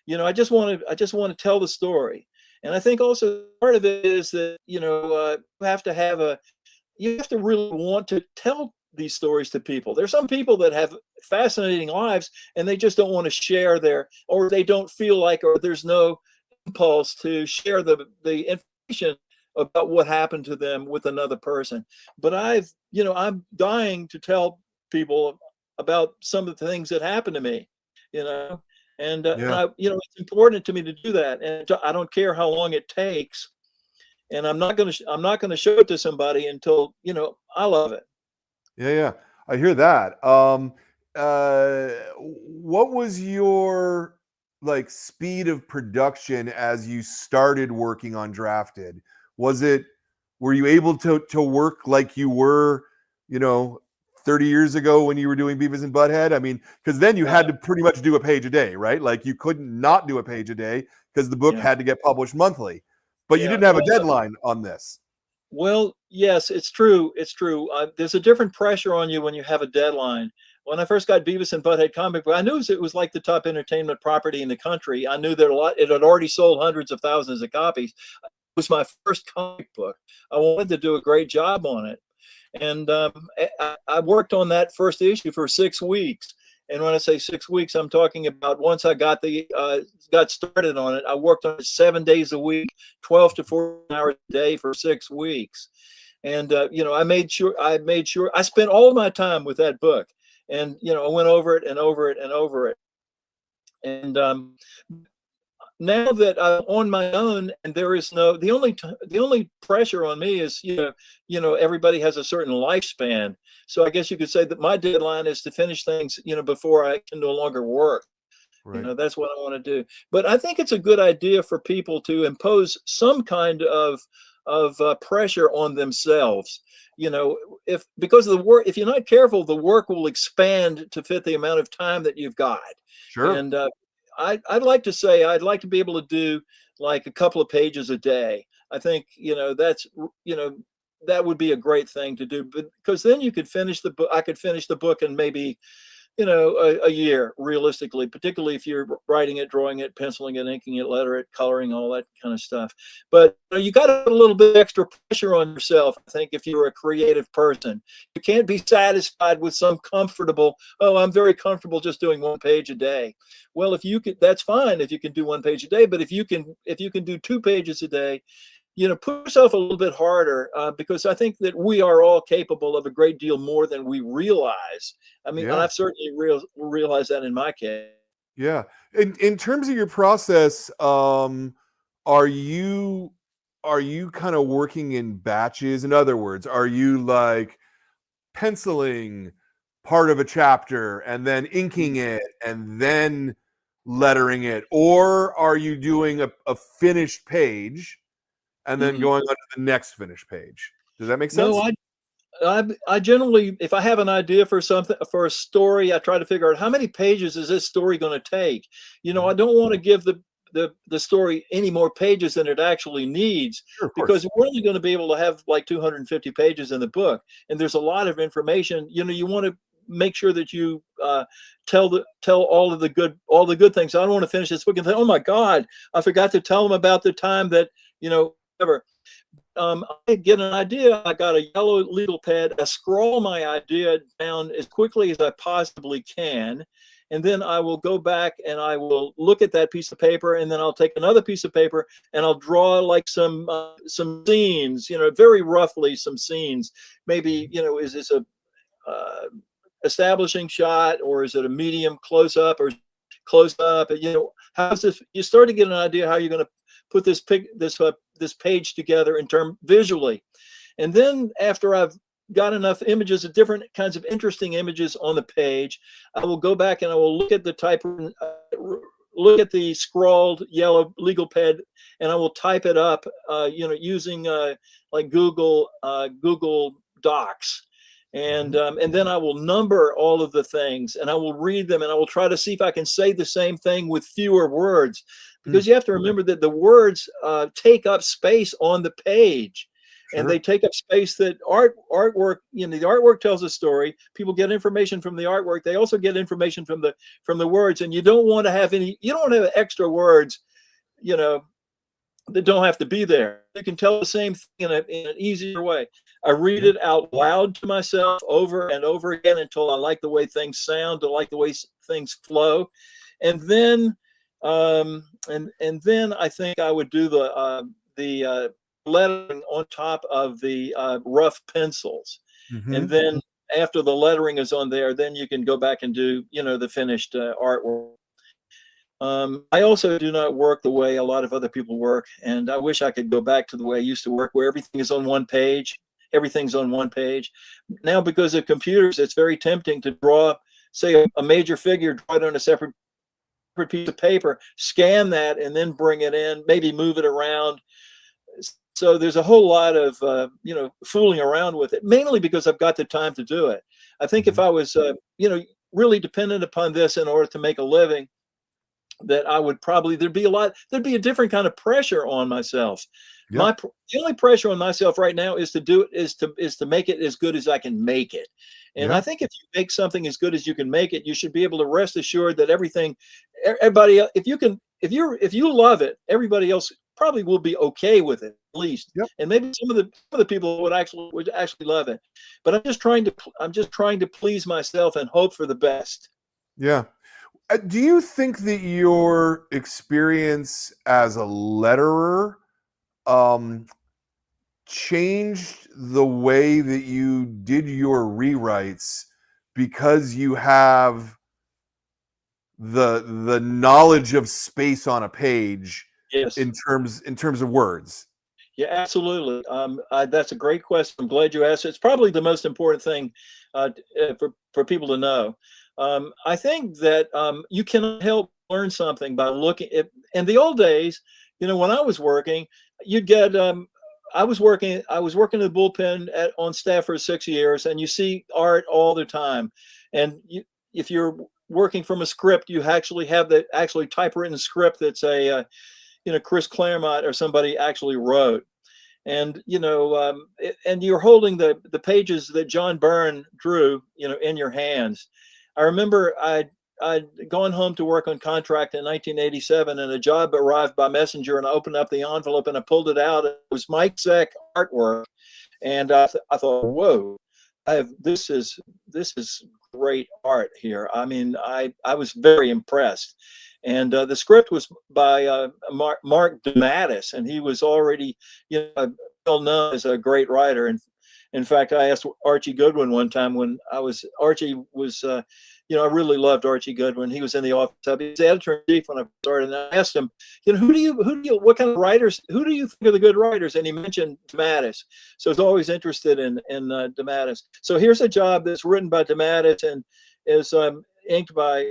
[SPEAKER 2] I just want to tell the story. And I think also part of it is that you have to really want to tell these stories to people. There's some people that have fascinating lives and they just don't want to share or they don't feel like, or there's no impulse to share the information about what happened to them with another person. But I'm dying to tell people about some of the things that happened to me, you know, and
[SPEAKER 1] yeah.
[SPEAKER 2] it's important to me to do that, and I don't care how long it takes. And I'm not gonna show it to somebody until I love it.
[SPEAKER 1] Yeah, yeah. I hear that. What was your like speed of production as you started working on Drafted? Was it were you able to work like you were, you know, 30 years ago when you were doing Beavis and Butthead? I mean, because then you
[SPEAKER 2] Uh,
[SPEAKER 1] had to pretty much do a page a day, right? Like you couldn't not do a page a day because the book
[SPEAKER 2] yeah,
[SPEAKER 1] had to get published monthly. But you
[SPEAKER 2] yeah.
[SPEAKER 1] didn't have a deadline on this.
[SPEAKER 2] Well, yes, it's true. It's true. There's a different pressure on you when you have a deadline. when I first got Beavis and Butthead comic book, I knew it was like the top entertainment property in the country. I knew that it had already sold hundreds of thousands of copies. It was my first comic book. I wanted to do a great job on it. And I worked on that first issue for 6 weeks. And when I say 6 weeks, I'm talking about once I got started on it, I worked on it 7 days a week, 12 to 14 hours a day for 6 weeks. And I made sure I spent all my time with that book. And I went over it and over it and over it. And now that I'm on my own, and there is the only pressure on me is everybody has a certain lifespan. So I guess you could say that my deadline is to finish things before I can no longer work.
[SPEAKER 1] Right.
[SPEAKER 2] That's what I want to do. But I think it's a good idea for people to impose some kind of pressure on themselves. Because of the work, if you're not careful, the work will expand to fit the amount of time that you've got.
[SPEAKER 1] Sure.
[SPEAKER 2] And I'd like to say I'd like to be able to do like a couple of pages a day. I think that would be a great thing to do, because then you could finish the book. I could finish the book in maybe a year, realistically, particularly if you're writing it, drawing it, penciling it, inking it, letter it, coloring, all that kind of stuff. But you got to put a little bit extra pressure on yourself, I think, if you're a creative person. You can't be satisfied with some comfortable, I'm very comfortable just doing 1 page a day. Well, if you could, that's fine if you can do 1 page a day, but if you can do 2 pages a day, put yourself a little bit harder, because I think that we are all capable of a great deal more than we realize. I mean,
[SPEAKER 1] Yeah.
[SPEAKER 2] I've certainly realized that in my case.
[SPEAKER 1] Yeah. In terms of your process, are you kind of working in batches? In other words, are you like penciling part of a chapter and then inking it and then lettering it, or are you doing a finished page and then going on to the next finished page? Does that make sense?
[SPEAKER 2] No, I generally, if I have an idea for something, for a story, I try to figure out how many pages is this story going to take. I don't want to give the story any more pages than it actually needs,
[SPEAKER 1] Sure, of course.
[SPEAKER 2] because we're only going to be able to have like 250 pages in the book, and there's a lot of information. You want to make sure that you tell all the good things. I don't want to finish this book and say, oh my God, I forgot to tell them about the time that whatever. I get an idea. I got a yellow legal pad. I scroll my idea down as quickly as I possibly can, and then I will go back and I will look at that piece of paper, and then I'll take another piece of paper and I'll draw like some scenes, very roughly some scenes. Maybe is this a establishing shot, or is it a medium close up, or close up? How's this? You start to get an idea how you're going to put this page together visually. And then after I've got enough images of different kinds of interesting images on the page, I will go back and I will look at the look at the scrawled yellow legal pad, and I will type it up, using like Google Docs. And then I will number all of the things, and I will read them, and I will try to see if I can say the same thing with fewer words, because you have to remember that the words take up space on the page. Sure. And they take up space that artwork, the artwork tells a story. People get information from the artwork. They also get information from the words, and you don't want to have extra words, that don't have to be there. You can tell the same thing in an easier way. I read it out loud to myself over and over again until I like the way things sound, I like the way things flow. And then then I think I would do the lettering on top of the rough pencils. And then after the lettering is on there, then you can go back and do the finished artwork. I also do not work the way a lot of other people work, and I wish I could go back to the way I used to work, where everything is on one page. Everything's on one page. Now, because of computers, it's very tempting to draw, say, a major figure, draw it on a separate piece of paper, scan that, and then bring it in, maybe move it around. So there's a whole lot of fooling around with it, mainly because I've got the time to do it. I think if I was really dependent upon this in order to make a living, that I would probably, there'd be a different kind of pressure on myself. Yeah. The only pressure on myself right now is to make it as good as I can make it. And I
[SPEAKER 1] Yeah.
[SPEAKER 2] think if you make something as good as you can make it, you should be able to rest assured that everybody, if you love it, everybody else probably will be okay with it at least.
[SPEAKER 1] Yep.
[SPEAKER 2] And maybe some of the people would actually love it. But I'm just trying to please myself and hope for the best.
[SPEAKER 1] Yeah. Do you think that your experience as a letterer um, changed the way that you did your rewrites because you have the knowledge of space on a page
[SPEAKER 2] Yes.
[SPEAKER 1] in terms of words?
[SPEAKER 2] Yeah, absolutely. That's a great question. I'm glad you asked. It's probably the most important thing for people to know. I think that you cannot help learn something by looking at. In the old days, when I was working, you'd get. I was working in the bullpen on staff for 6 years, and you see art all the time. And if you're working from a script, you actually have the actually typewritten script that's Chris Claremont or somebody actually wrote. And and you're holding the pages that John Byrne drew, in your hands. I remember I'd gone home to work on contract in 1987, and a job arrived by messenger, and I opened up the envelope and I pulled it out. It was Mike Zeck artwork, and I thought, whoa, this is great art here. I mean, I was very impressed. And the script was by Mark DeMatteis, and he was already, well known as a great writer. And in fact, I asked Archie Goodwin one time when Archie was, I really loved Archie Goodwin. He was in the office. He was editor in chief when I started, and I asked him, what kind of writers, who do you think are the good writers? And he mentioned DeMatteis. So I was always interested in DeMatteis. So here's a job that's written by DeMatteis and is inked by,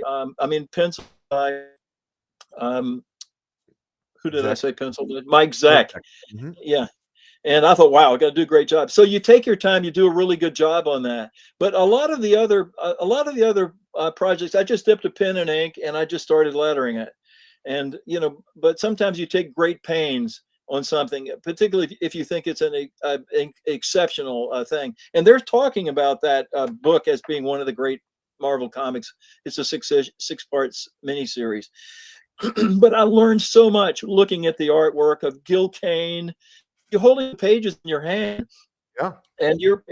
[SPEAKER 2] penciled by. Who did I say penciled? Mike Zeck.
[SPEAKER 1] Mm-hmm.
[SPEAKER 2] Yeah. And I thought, wow, I got to do a great job. So you take your time, you do a really good job on that. But a lot of the other projects, I just dipped a pen in ink and I just started lettering it. And but sometimes you take great pains on something, particularly if you think it's an exceptional thing. And they're talking about that book as being one of the great Marvel comics. It's a six-part miniseries. But I learned so much looking at the artwork of Gil Kane. You're holding the pages in your hand,
[SPEAKER 1] Yeah.
[SPEAKER 2] and you're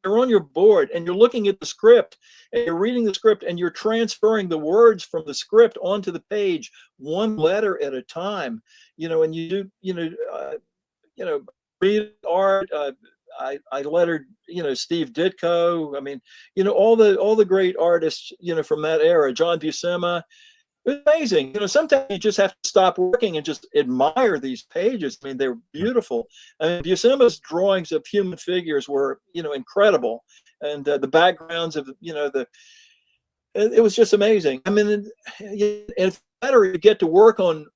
[SPEAKER 2] on your board, and you're looking at the script, and you're reading the script, and you're transferring the words from the script onto the page, one letter at a time. And you do, read art. I lettered, Steve Ditko. I mean, all the great artists, from that era, John Buscema. It's amazing. Sometimes you just have to stop working and just admire these pages. I mean, they're beautiful. I mean, Buscema's drawings of human figures were, incredible. And the backgrounds of, it was just amazing. I mean, and it's better you get to work on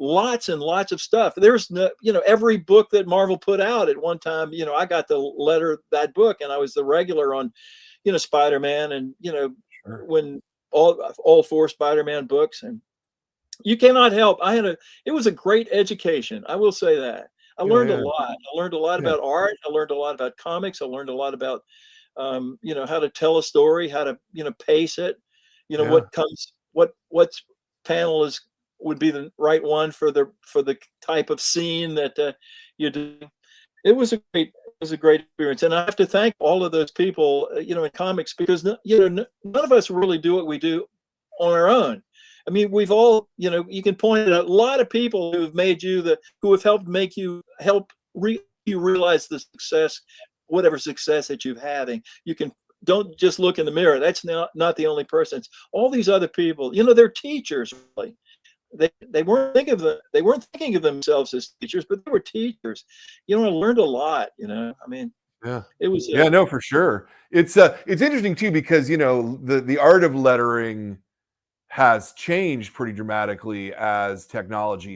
[SPEAKER 2] lots and lots of stuff. There's no, every book that Marvel put out at one time, I got to letter that book, and I was the regular on, Spider-Man, and,
[SPEAKER 1] Sure.
[SPEAKER 2] when all four Spider-Man books. And you cannot help. It was a great education. I will say that. I
[SPEAKER 1] Yeah.
[SPEAKER 2] learned a
[SPEAKER 1] Yeah.
[SPEAKER 2] lot. I learned a lot
[SPEAKER 1] Yeah.
[SPEAKER 2] about art. I learned a lot about comics. I learned a lot about, how to tell a story, how to, pace it,
[SPEAKER 1] Yeah.
[SPEAKER 2] what panel would be the right one for the type of scene that you do. It was a great experience, and I have to thank all of those people, in comics, because none of us really do what we do on our own. I mean, we've all, you can point at a lot of people who have made who have helped make you you realize the success, whatever success that you're having. You can don't just look in the mirror. That's not the only person. It's all these other people. They're teachers, really. They weren't thinking of themselves as teachers, but they were teachers. I learned a lot. I mean,
[SPEAKER 1] Yeah.
[SPEAKER 2] it was
[SPEAKER 1] Yeah, no, for sure. It's interesting too because the art of lettering has changed pretty dramatically as technology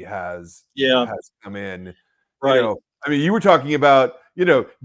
[SPEAKER 2] yeah,
[SPEAKER 1] has come in.
[SPEAKER 2] right,
[SPEAKER 1] I mean, you were talking about,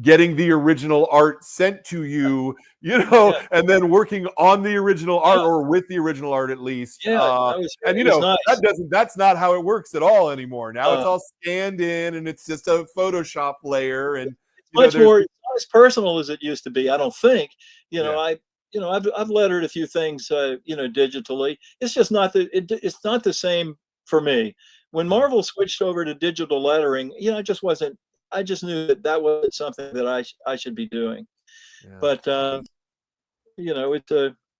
[SPEAKER 1] getting the original art sent to you,
[SPEAKER 2] yeah,
[SPEAKER 1] and then working on the original art
[SPEAKER 2] yeah,
[SPEAKER 1] or with the original art at least.
[SPEAKER 2] yeah.
[SPEAKER 1] And
[SPEAKER 2] It was nice.
[SPEAKER 1] that's not how it works at all anymore. Now it's
[SPEAKER 2] Uh,
[SPEAKER 1] all scanned in and it's just a Photoshop layer and
[SPEAKER 2] much
[SPEAKER 1] there's
[SPEAKER 2] more. It's not as personal as it used to be. I don't think.
[SPEAKER 1] yeah.
[SPEAKER 2] I I've lettered a few things, digitally. It's just not it's not the same for me. When Marvel switched over to digital lettering, I just wasn't. I just knew that that wasn't something that I should be doing.
[SPEAKER 1] Yeah.
[SPEAKER 2] But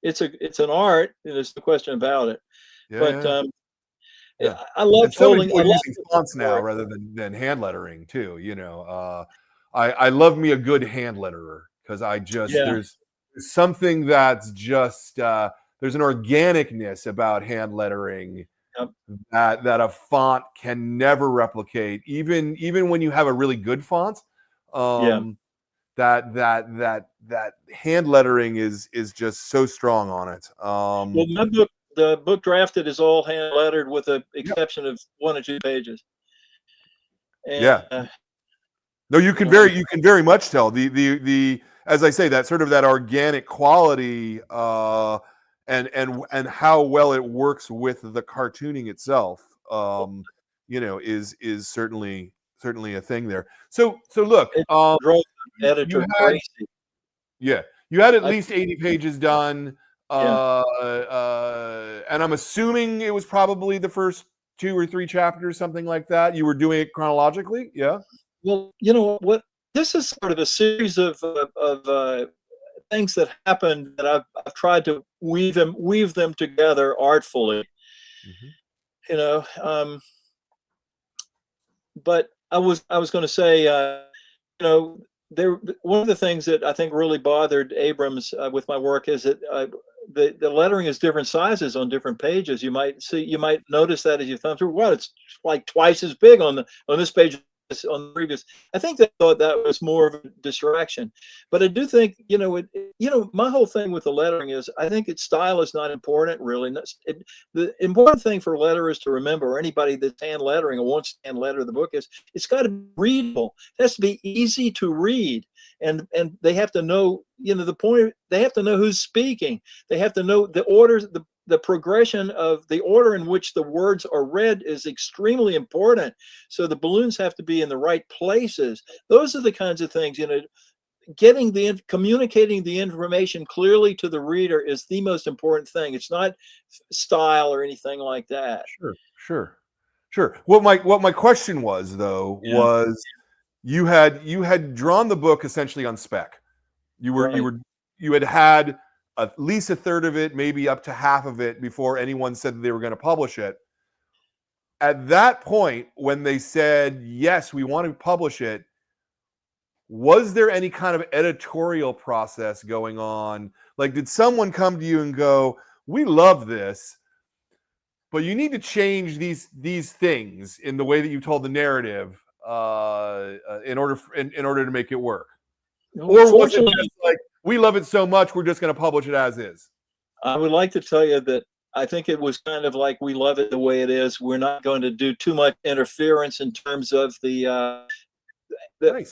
[SPEAKER 2] it's an art, and there's no question about it.
[SPEAKER 1] Yeah.
[SPEAKER 2] But
[SPEAKER 1] Yeah. Yeah.
[SPEAKER 2] I love
[SPEAKER 1] And so many
[SPEAKER 2] holding. I
[SPEAKER 1] people are
[SPEAKER 2] love
[SPEAKER 1] using
[SPEAKER 2] the
[SPEAKER 1] fonts now
[SPEAKER 2] story.
[SPEAKER 1] rather than hand lettering too. I love me a good hand letterer because I just
[SPEAKER 2] Yeah.
[SPEAKER 1] there's something that's just there's an organicness about hand lettering
[SPEAKER 2] Yep.
[SPEAKER 1] that a font can never replicate. Even when you have a really good font,
[SPEAKER 2] Yeah.
[SPEAKER 1] that hand lettering is just so strong on it.
[SPEAKER 2] Well, the book drafted is all hand lettered with the
[SPEAKER 1] Yeah,
[SPEAKER 2] exception of 1 or 2 pages. And
[SPEAKER 1] yeah. No, you can very much tell the as I say, that sort of that organic quality and how well it works with the cartooning itself. Is certainly a thing there. So look,
[SPEAKER 2] it drove the
[SPEAKER 1] you
[SPEAKER 2] editor
[SPEAKER 1] had
[SPEAKER 2] crazy.
[SPEAKER 1] yeah, you had at
[SPEAKER 2] I
[SPEAKER 1] least 80 pages done.
[SPEAKER 2] Yeah.
[SPEAKER 1] And I'm assuming it was probably the first 2 or 3 chapters, something like that. You were doing it chronologically, yeah?
[SPEAKER 2] Well, you know what? This is sort of a series of things that happened that I've tried to weave them together artfully.
[SPEAKER 1] Mhm.
[SPEAKER 2] You know, but I was going to say, you know, there one of the things that I think really bothered Abrams with my work is that the lettering is different sizes on different pages. You might notice that as you thumb through. Well, it's like twice as big on this page on the previous. I think they thought that was more of a distraction, but I do think my whole thing with the lettering is I think its style is not important really. The important thing for letterers to remember, or anybody that's hand lettering or wants to hand letter the book, is it's got to be readable. It has to be easy to read, and they have to know, the point. They have to know who's speaking. They have to know the orders, the progression of the order in which the words are read is extremely important. So the balloons have to be in the right places. Those are the kinds of things, communicating the information clearly to the reader is the most important thing. It's not style or anything like that.
[SPEAKER 1] Sure. What my question was though
[SPEAKER 2] Yeah.
[SPEAKER 1] was you had drawn the book essentially on spec. You were you
[SPEAKER 2] Right.
[SPEAKER 1] were you had at least a third of it, maybe up to half of it before anyone said that they were going to publish it. At that point, when they said, yes, we want to publish it, was there any kind of editorial process going on? Like, did someone come to you and go, we love this, but you need to change these things in the way that you told the narrative in order to make it work? Or was it
[SPEAKER 2] Fortunately,
[SPEAKER 1] just like, we love it so much, we're just going to publish it as is?
[SPEAKER 2] I would like to tell you that I think it was kind of like we love it the way it is. We're not going to do too much interference in terms of
[SPEAKER 1] Nice.
[SPEAKER 2] the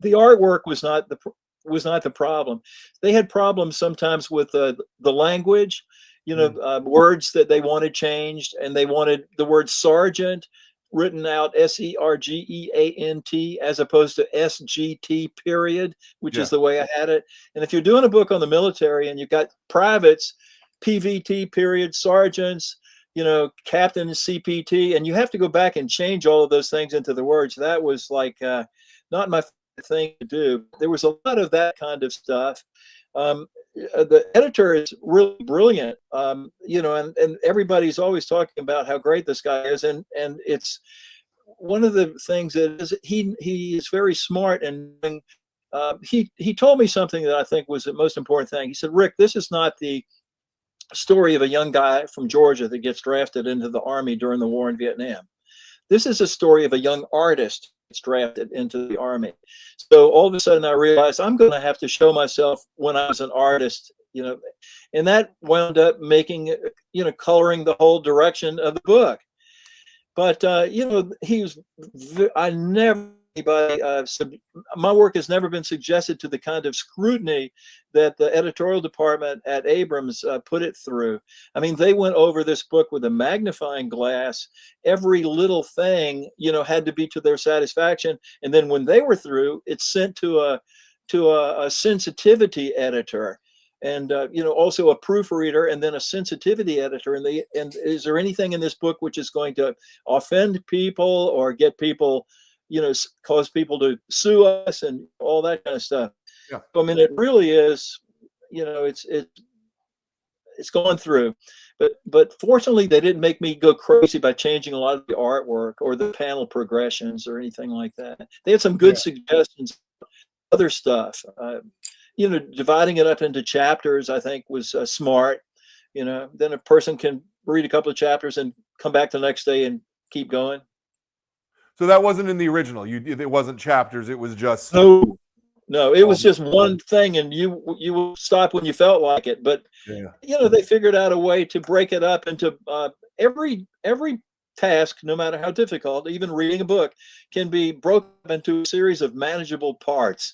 [SPEAKER 2] artwork was not the problem. They had problems sometimes with the language,
[SPEAKER 1] Mm,
[SPEAKER 2] words that they wanted changed, and they wanted the word sergeant written out Sergeant as opposed to SGT period, which is
[SPEAKER 1] yeah.
[SPEAKER 2] the way I had it. And if you're doing a book on the military and you've got privates, PVT period, sergeants, captain CPT, and you have to go back and change all of those things into the words. That was like not my thing to do. There was a lot of that kind of stuff. The editor is really brilliant, and everybody's always talking about how great this guy is, and it's one of the things that is he is very smart, and he told me something that I think was the most important thing. He said, Rick, this is not the story of a young guy from Georgia that gets drafted into the Army during the war in Vietnam. This is a story of a young artist that's drafted into the Army. So all of a sudden I realized I'm going to have to show myself when I was an artist, and that wound up making, coloring the whole direction of the book. But, I never, anybody, my work has never been suggested to the kind of scrutiny that the editorial department at Abrams put it through. I mean, they went over this book with a magnifying glass. Every little thing, had to be to their satisfaction. And then when they were through, it's sent to a sensitivity editor. also a proofreader and then a sensitivity editor. And is there anything in this book which is going to offend people or get people, cause people to sue us and all that kind of stuff?
[SPEAKER 1] Yeah.
[SPEAKER 2] So, I mean, it really is, it's going through, but fortunately they didn't make me go crazy by changing a lot of the artwork or the panel progressions or anything like that. They had some good suggestions, other stuff. Dividing it up into chapters, I think, was smart. Then a person can read a couple of chapters and come back the next day and keep going.
[SPEAKER 1] So that wasn't in the original. It wasn't chapters. It was just
[SPEAKER 2] no. It was just one thing, and you would stop when you felt like it. But they figured out a way to break it up into every task, no matter how difficult, even reading a book, can be broken up into a series of manageable parts.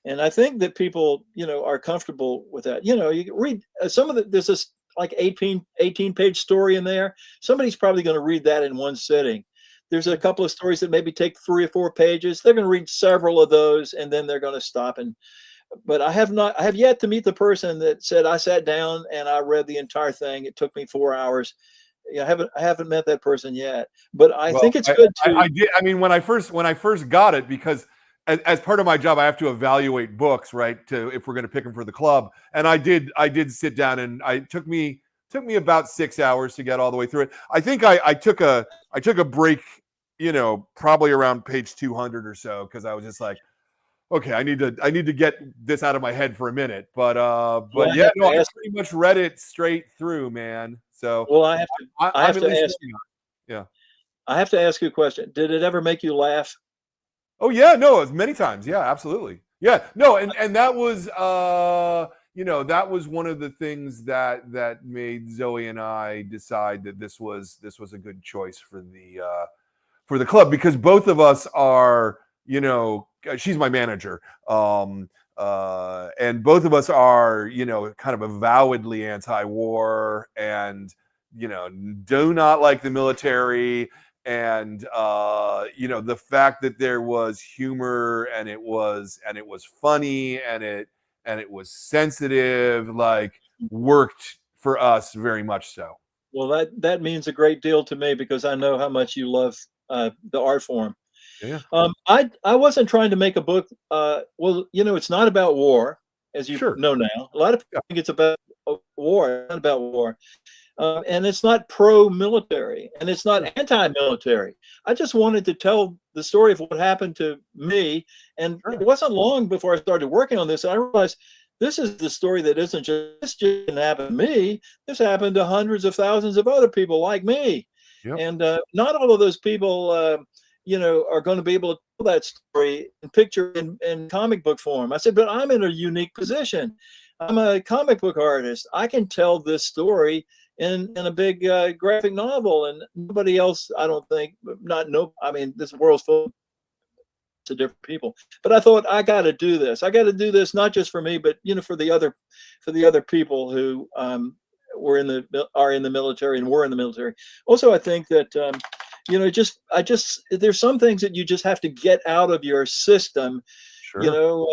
[SPEAKER 2] And I think that people, are comfortable with that. You read some of there's this like 18-page story in there. Somebody's probably going to read that in one sitting. There's a couple of stories that maybe take 3 or 4 pages. They're going to read several of those, and then they're going to stop. But I have yet to meet the person that said, I sat down and I read the entire thing. It took me 4 hours. I haven't met that person yet. But I think it's good to.
[SPEAKER 1] I did. I mean, when I first got it, because as part of my job, I have to evaluate books, right? If we're going to pick them for the club, and I did sit down, and it took me about 6 hours to get all the way through it. I think I took a break, probably around page 200 or so, because I was just like, okay, I need to get this out of my head for a minute. But I pretty much read it straight through, man. So
[SPEAKER 2] I have to ask.
[SPEAKER 1] Yeah,
[SPEAKER 2] I have to ask you a question. Did it ever make you laugh?
[SPEAKER 1] Oh yeah, no, as many times. Yeah, absolutely. Yeah, no, and that was that was one of the things that made Zoe and I decide that this was a good choice for the club, because both of us are, she's my manager, and both of us are, kind of avowedly anti-war, and do not like the military. And the fact that there was humor, and it was funny, and it was sensitive, like, worked for us very much so.
[SPEAKER 2] Well, that means a great deal to me, because I know how much you love the art form.
[SPEAKER 1] Yeah.
[SPEAKER 2] I wasn't trying to make a book. It's not about war, as you know now. A lot of people think it's about war, not about war. And it's not pro-military, and it's not anti-military. I just wanted to tell the story of what happened to me. And it wasn't long before I started working on this, I realized this is the story that this just didn't happen to me. This happened to hundreds of thousands of other people like me.
[SPEAKER 1] Yep.
[SPEAKER 2] And not all of those people, are going to be able to tell that story in picture in comic book form. I said, but I'm in a unique position. I'm a comic book artist. I can tell this story in a big graphic novel, and nobody else, I don't think, this world's full of different people. But I thought, I got to do this. I got to do this not just for me, but for the other people who are in the military and were in the military. Also, I think that there's some things that you just have to get out of your system.
[SPEAKER 1] Sure.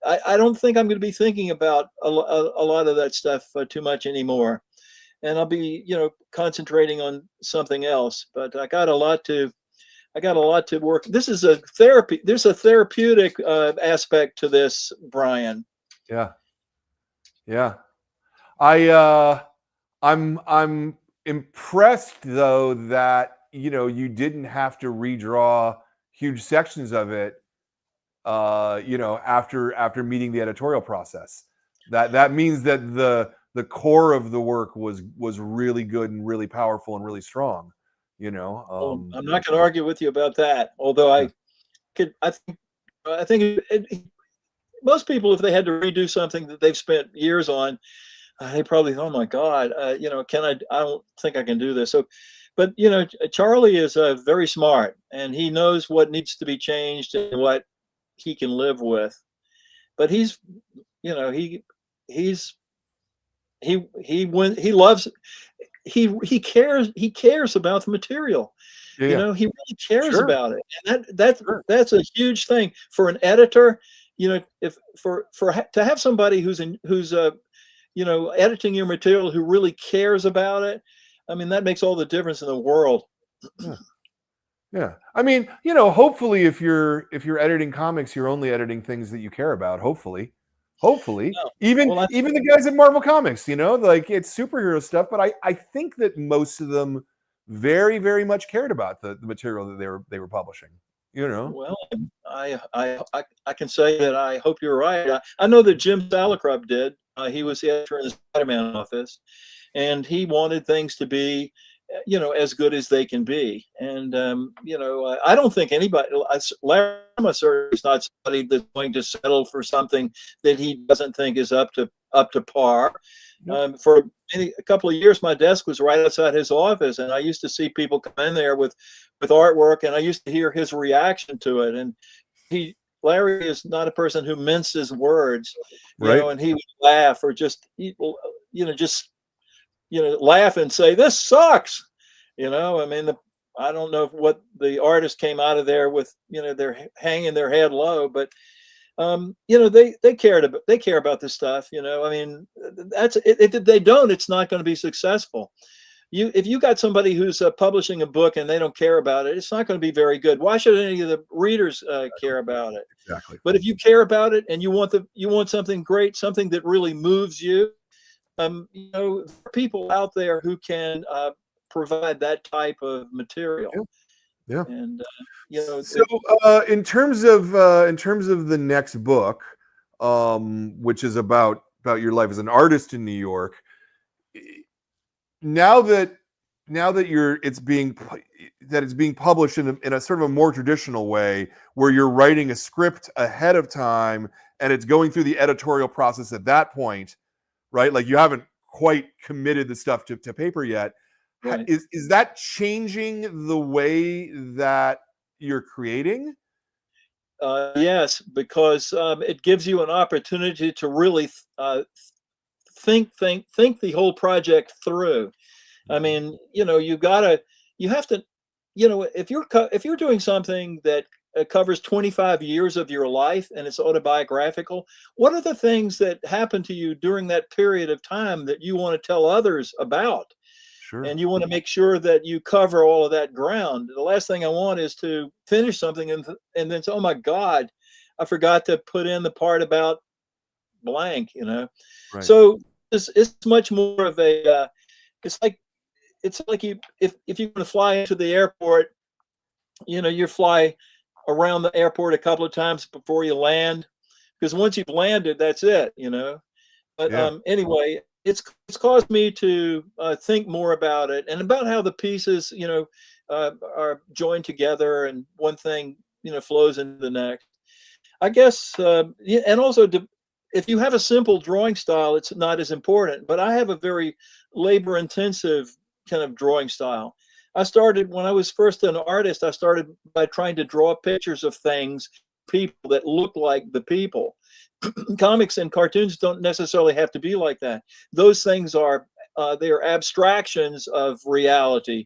[SPEAKER 2] I don't think I'm going to be thinking about a lot of that stuff too much anymore. And I'll be, concentrating on something else. But I got a lot to work. This is a therapy. There's a therapeutic aspect to this, Brian.
[SPEAKER 1] Yeah. I'm impressed, though, that you didn't have to redraw huge sections of it. After meeting the editorial process, that means that the core of the work was really good and really powerful and really strong.
[SPEAKER 2] I'm not going to argue with you about that. Although I think most people, if they had to redo something that they've spent years on, they probably, oh my God, I don't think I can do this. So, but Charlie is very smart, and he knows what needs to be changed and what he can live with. But he cares about the material. He really cares about it, and that's a huge thing for an editor. To have somebody who's editing your material who really cares about it. I mean, that makes all the difference in the world.
[SPEAKER 1] Yeah. Yeah. I mean, hopefully if you're editing comics, you're only editing things that you care about, hopefully. Hopefully.
[SPEAKER 2] No.
[SPEAKER 1] Even
[SPEAKER 2] Well,
[SPEAKER 1] even the guys at Marvel Comics, like it's superhero stuff, but I think that most of them very, very much cared about the material that they were publishing,
[SPEAKER 2] well, I can say that I hope you're right. I know that Jim Salicrup did. He was the editor in the Spider-Man office, and he wanted things to be, as good as they can be. And I don't think anybody, Larry Mercer is not somebody that's going to settle for something that he doesn't think is up to par.
[SPEAKER 1] Yep.
[SPEAKER 2] For a couple of years, my desk was right outside his office, and I used to see people come in there with artwork, and I used to hear his reaction to it. And Larry is not a person who minces words,
[SPEAKER 1] Right.
[SPEAKER 2] and he would laugh or just laugh and say, "This sucks." I mean, I don't know what the artist came out of there with, they're hanging their head low, but they care about this stuff. I mean, that's it. If they don't, it's not going to be successful. If you got somebody who's publishing a book and they don't care about it, it's not going to be very good. Why should any of the readers care about it?
[SPEAKER 1] Exactly.
[SPEAKER 2] But if you care about it and you want something great, something that really moves you, there are people out there who can provide that type of material.
[SPEAKER 1] Yeah.
[SPEAKER 2] And
[SPEAKER 1] So in terms of the next book, which is about your life as an artist in New York, now that it's being published in a sort of a more traditional way, where you're writing a script ahead of time and it's going through the editorial process at that point, right? Like you haven't quite committed the stuff to paper yet.
[SPEAKER 2] right.
[SPEAKER 1] Is that changing the way that you're creating?
[SPEAKER 2] Yes, because it gives you an opportunity to really think the whole project through. I mean, you have to, if you're doing something that covers 25 years of your life and it's autobiographical, what are the things that happened to you during that period of time that you want to tell others about?
[SPEAKER 1] Sure.
[SPEAKER 2] And you want to make sure that you cover all of that ground. The last thing I want is to finish something and then say, "Oh my God, I forgot to put in the part about blank."
[SPEAKER 1] Right.
[SPEAKER 2] So it's much more of a. It's like you if you're going to fly into the airport, you fly around the airport a couple of times before you land, because once you've landed, that's it. But
[SPEAKER 1] Yeah.
[SPEAKER 2] anyway, it's caused me to think more about it and about how the pieces, are joined together, and one thing, flows into the next. I guess, and also if you have a simple drawing style, it's not as important. But I have a very labor-intensive kind of drawing style. I started when I was first an artist. I started by trying to draw pictures of things, people that look like the people. Comics and cartoons don't necessarily have to be like that. Those things are they are abstractions of reality.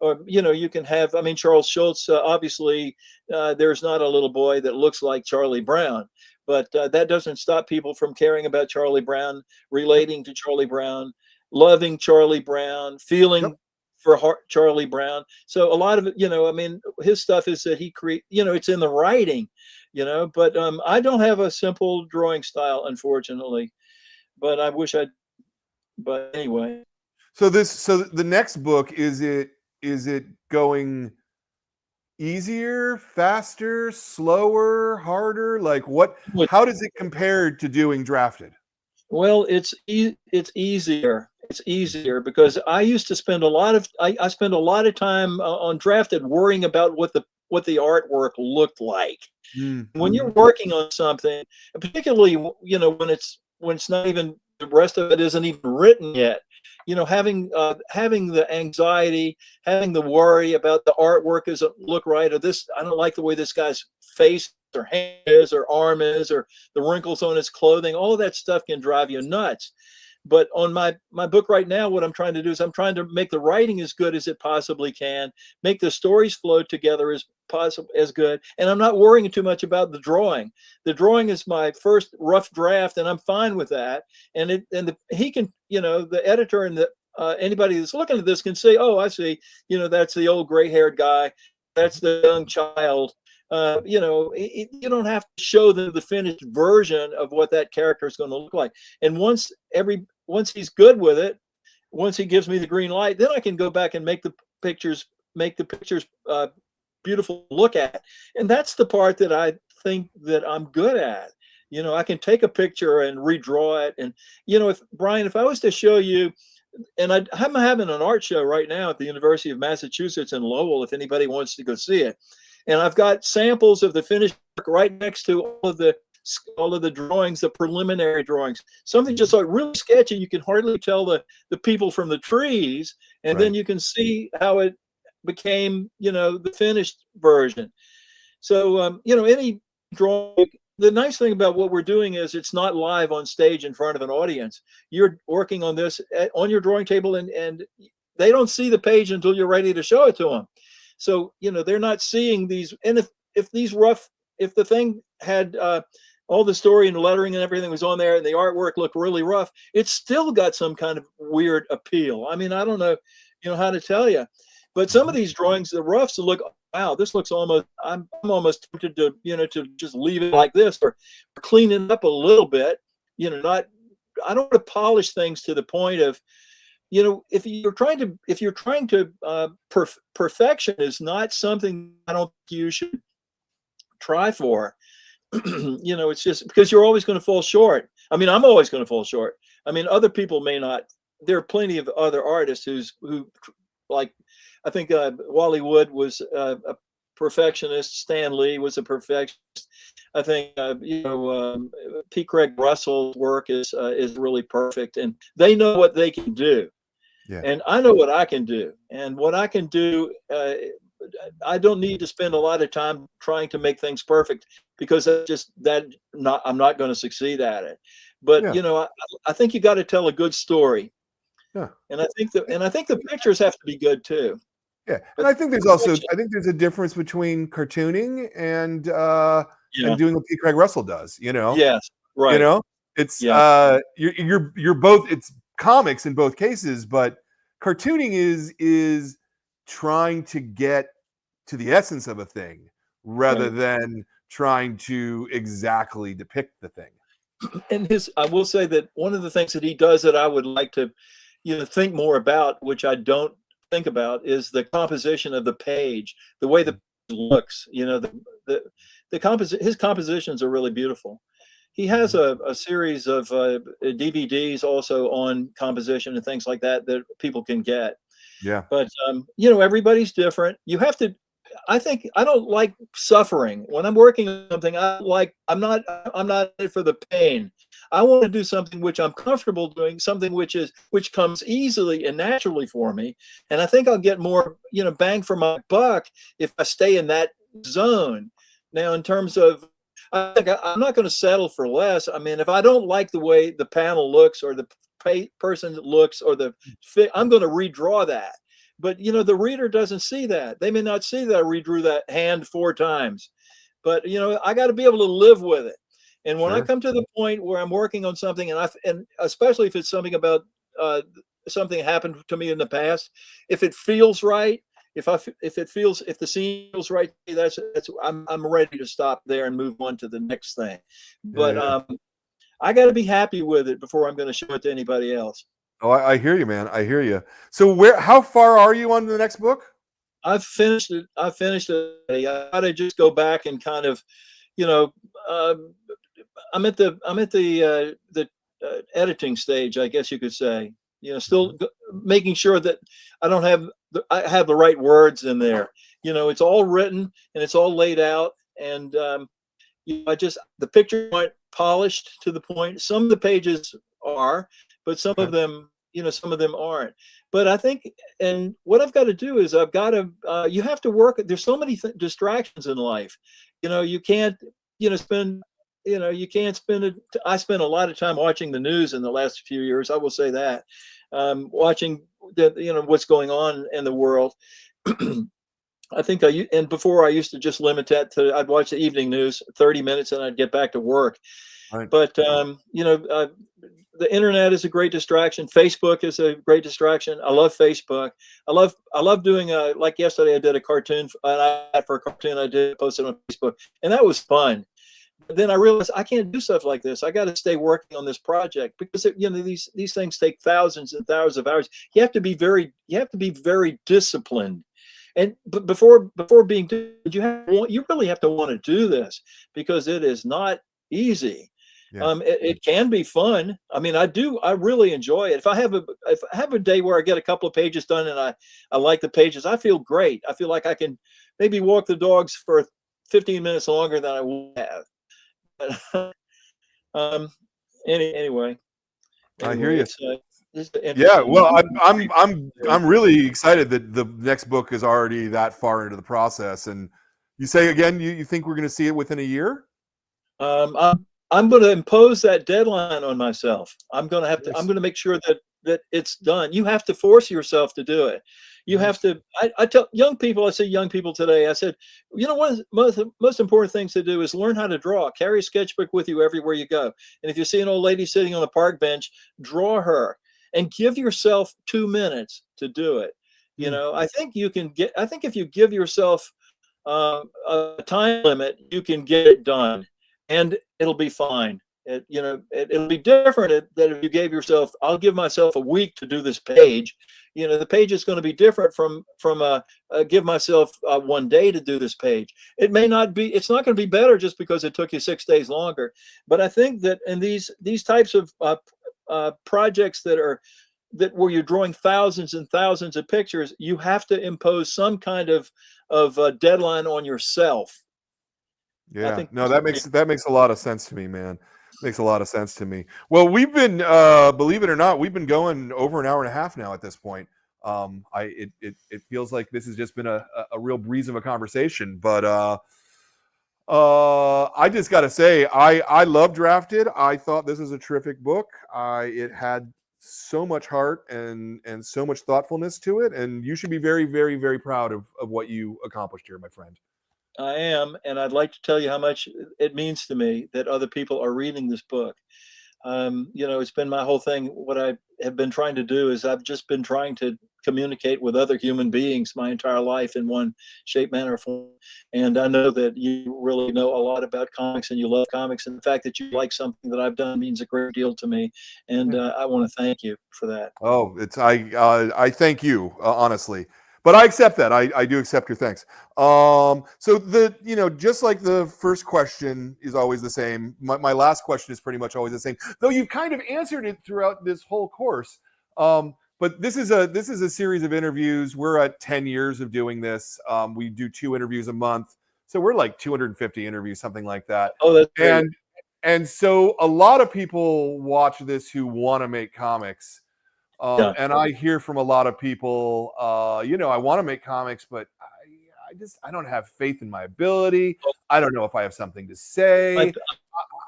[SPEAKER 2] Or you can have. I mean, Charles Schultz. Obviously, there's not a little boy that looks like Charlie Brown, but that doesn't stop people from caring about Charlie Brown, relating to Charlie Brown, loving Charlie Brown, feeling for Charlie Brown. So a lot of it, I mean, his stuff is that he it's in the writing. But I don't have a simple drawing style, unfortunately, but I wish but anyway.
[SPEAKER 1] So the next book, is it going easier, faster, slower, harder? Like how does it compare to doing drafted?
[SPEAKER 2] Well, it's easier. It's easier because I used to spend I spend a lot of time on drafted worrying about what the artwork looked like.
[SPEAKER 1] Mm-hmm.
[SPEAKER 2] When you're working on something, particularly when it's not even, the rest of it isn't even written yet, having the anxiety, having the worry about the artwork doesn't look right, or this, I don't like the way this guy's face or hand is or arm is, or the wrinkles on his clothing, all of that stuff can drive you nuts. But on my book right now, what I'm trying to do is I'm trying to make the writing as good as it possibly can, make the stories flow together possible as good, and I'm not worrying too much about the drawing. The drawing is my first rough draft, and I'm fine with that. And he can, the editor and the anybody that's looking at this can say, oh, I see, that's the old gray-haired guy, that's the young child. You don't have to show them the finished version of what that character is going to look like. And once he's good with it, once he gives me the green light, then I can go back and make the pictures beautiful to look at. And that's the part that I think that I'm good at. I can take a picture and redraw it. And, if Brian, if I was to show you, and I'm having an art show right now at the University of Massachusetts in Lowell, if anybody wants to go see it. And I've got samples of the finished work right next to all of the drawings, the preliminary drawings, something just like really sketchy. You can hardly tell the people from the trees. And then you can see how it became, the finished version. So, any drawing, the nice thing about what we're doing is it's not live on stage in front of an audience. You're working on this on your drawing table, and they don't see the page until you're ready to show it to them. So, they're not seeing these. And if the thing had all the story and lettering and everything was on there and the artwork looked really rough, it's still got some kind of weird appeal. I mean, I don't know, how to tell you. But some of these drawings, the roughs look, wow, this looks almost, I'm almost tempted to, to just leave it like this or clean it up a little bit, I don't want to polish things to the point of, if you're trying to perfection is not something I don't think you should try for. It's just because you're always going to fall short. I mean, I'm always going to fall short. I mean, other people may not. There are plenty of other artists who like, I think Wally Wood was a perfectionist. Stan Lee was a perfectionist. I think P. Craig Russell's work is really perfect, and they know what they can do.
[SPEAKER 1] Yeah.
[SPEAKER 2] And I know what I can do, and what I can do. I don't need to spend a lot of time trying to make things perfect because I'm not going to succeed at it. But I think you got to tell a good story.
[SPEAKER 1] Yeah.
[SPEAKER 2] And I think the pictures have to be good too.
[SPEAKER 1] Yeah. And I think there's a difference between cartooning and doing what P. Craig Russell does,
[SPEAKER 2] Yes. Right.
[SPEAKER 1] It's you're both, it's comics in both cases, but cartooning is trying to get to the essence of a thing rather than trying to exactly depict the thing.
[SPEAKER 2] And I will say that one of the things that he does that I would like to, think more about, which I don't think about, is the composition of the page, the way the page looks. His compositions are really beautiful. He has a series of DVDs also on composition and things like that people can get.
[SPEAKER 1] Yeah.
[SPEAKER 2] But everybody's different. You have to. I think I don't like suffering when I'm working on something. I'm not in it for the pain. I want to do something which I'm comfortable doing, something which comes easily and naturally for me. And I think I'll get more, bang for my buck if I stay in that zone. Now, in terms of, I think I'm not going to settle for less. I mean, if I don't like the way the panel looks or the person looks or the fit, I'm going to redraw that. But, the reader doesn't see that. They may not see that I redrew that hand 4 times. But, I got to be able to live with it. And when I come to the point where I'm working on something, and especially if it's something about something happened to me in the past, if it feels right, if the scene feels right, I'm ready to stop there and move on to the next thing. But I got to be happy with it before I'm going to show it to anybody else.
[SPEAKER 1] Oh, I hear you, man. I hear you. So how far are you on the next book?
[SPEAKER 2] I've finished it. I got to just go back and kind of, I'm at the editing stage, I guess you could say. Still making sure that I have the right words in there. It's all written and it's all laid out, and the pictures aren't polished to the point. Some of the pages are, but some of them, aren't. But I think, and what I've got to do is I've got to, you have to work. There's so many distractions in life. You can't, spend, you can't spend it. I spent a lot of time watching the news in the last few years. I will say that, watching what's going on in the world. I think and before I used to just limit that to, I'd watch the evening news, 30 minutes, and I'd get back to work.
[SPEAKER 1] Right.
[SPEAKER 2] But the internet is a great distraction. Facebook is a great distraction. I love Facebook. I love doing like yesterday I did a cartoon for a cartoon I did posted on Facebook, and that was fun. But then I realized I can't do stuff like this. I got to stay working on this project because these things take thousands and thousands of hours. You have to be very disciplined. And but before being you really have to want to do this because it is not easy.
[SPEAKER 1] Yeah.
[SPEAKER 2] It can be fun. I mean, I really enjoy it. If I have a day where I get a couple of pages done and I like the pages, I feel great. I feel like I can maybe walk the dogs for 15 minutes longer than I would have. But, um, anyway,
[SPEAKER 1] I hear you.
[SPEAKER 2] it's
[SPEAKER 1] Yeah,
[SPEAKER 2] interesting.
[SPEAKER 1] well, I'm really excited that the next book is already that far into the process. And you say again, you think we're going to see it within a year?
[SPEAKER 2] I'm going to impose that deadline on myself. I'm going
[SPEAKER 1] Nice.
[SPEAKER 2] to make sure that it's done. You have to force yourself to do it. You have
[SPEAKER 1] Nice.
[SPEAKER 2] to. I tell young people. I say young people today. I said, one of the most important things to do is learn how to draw. Carry a sketchbook with you everywhere you go. And if you see an old lady sitting on a park bench, draw her and give yourself 2 minutes to do it.
[SPEAKER 1] Hmm.
[SPEAKER 2] I think you can get. I think if you give yourself a time limit, you can get it done, and it'll be fine. It'll be different than if you gave yourself. I'll give myself a week to do this page. The page is going to be different from give myself 1 day to do this page. It may not be. It's not going to be better just because it took you 6 days longer. But I think that in these types of projects that where you're drawing thousands and thousands of pictures, you have to impose some kind of deadline on yourself. I
[SPEAKER 1] Yeah,
[SPEAKER 2] think
[SPEAKER 1] no, that makes a lot of sense to me, man. Makes a lot of sense to me. Well, we've been, believe it or not, we've been going over an hour and a half now at this point. It feels like this has just been a real breeze of a conversation. But I just got to say, I love Drafted. I thought this was a terrific book. It had so much heart and so much thoughtfulness to it, and you should be very, very, very proud of what you accomplished here, my friend.
[SPEAKER 2] I am, and I'd like to tell you how much it means to me that other people are reading this book. It's been my whole thing. What I have been trying to do is I've just been trying to communicate with other human beings my entire life in one shape, manner, or form. And I know that you really know a lot about comics and you love comics. And the fact that you like something that I've done means a great deal to me. And I want to thank you for that.
[SPEAKER 1] Oh, I thank you, honestly, but I accept that. I do accept your thanks. So just like the first question is always the same, my last question is pretty much always the same, though you've kind of answered it throughout this whole course. But this is a series of interviews. We're at 10 years of doing this. We do 2 interviews a month, so we're like 250 interviews, something like that.
[SPEAKER 2] Oh, that's great.
[SPEAKER 1] And so a lot of people watch this who want to make comics.
[SPEAKER 2] Yeah.
[SPEAKER 1] And I hear from a lot of people, I want to make comics, but I don't have faith in my ability. I don't know if I have something to say.
[SPEAKER 2] I,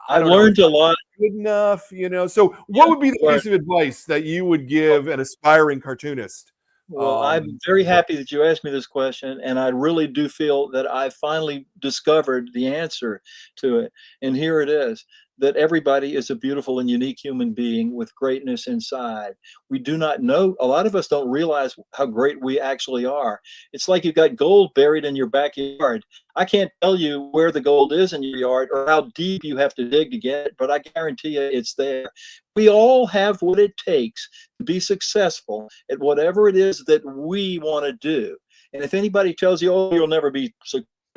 [SPEAKER 1] I
[SPEAKER 2] I've
[SPEAKER 1] don't know if
[SPEAKER 2] learned a lot.
[SPEAKER 1] I'm good enough. So what would be the piece of advice that you would give an aspiring cartoonist?
[SPEAKER 2] Well, I'm very happy that you asked me this question, and I really do feel that I finally discovered the answer to it. And here it is, that everybody is a beautiful and unique human being with greatness inside. We do not know, a lot of us don't realize how great we actually are. It's like you've got gold buried in your backyard. I can't tell you where the gold is in your yard or how deep you have to dig to get it, but I guarantee you it's there. We all have what it takes to be successful at whatever it is that we want to do. And if anybody tells you, oh, you'll never be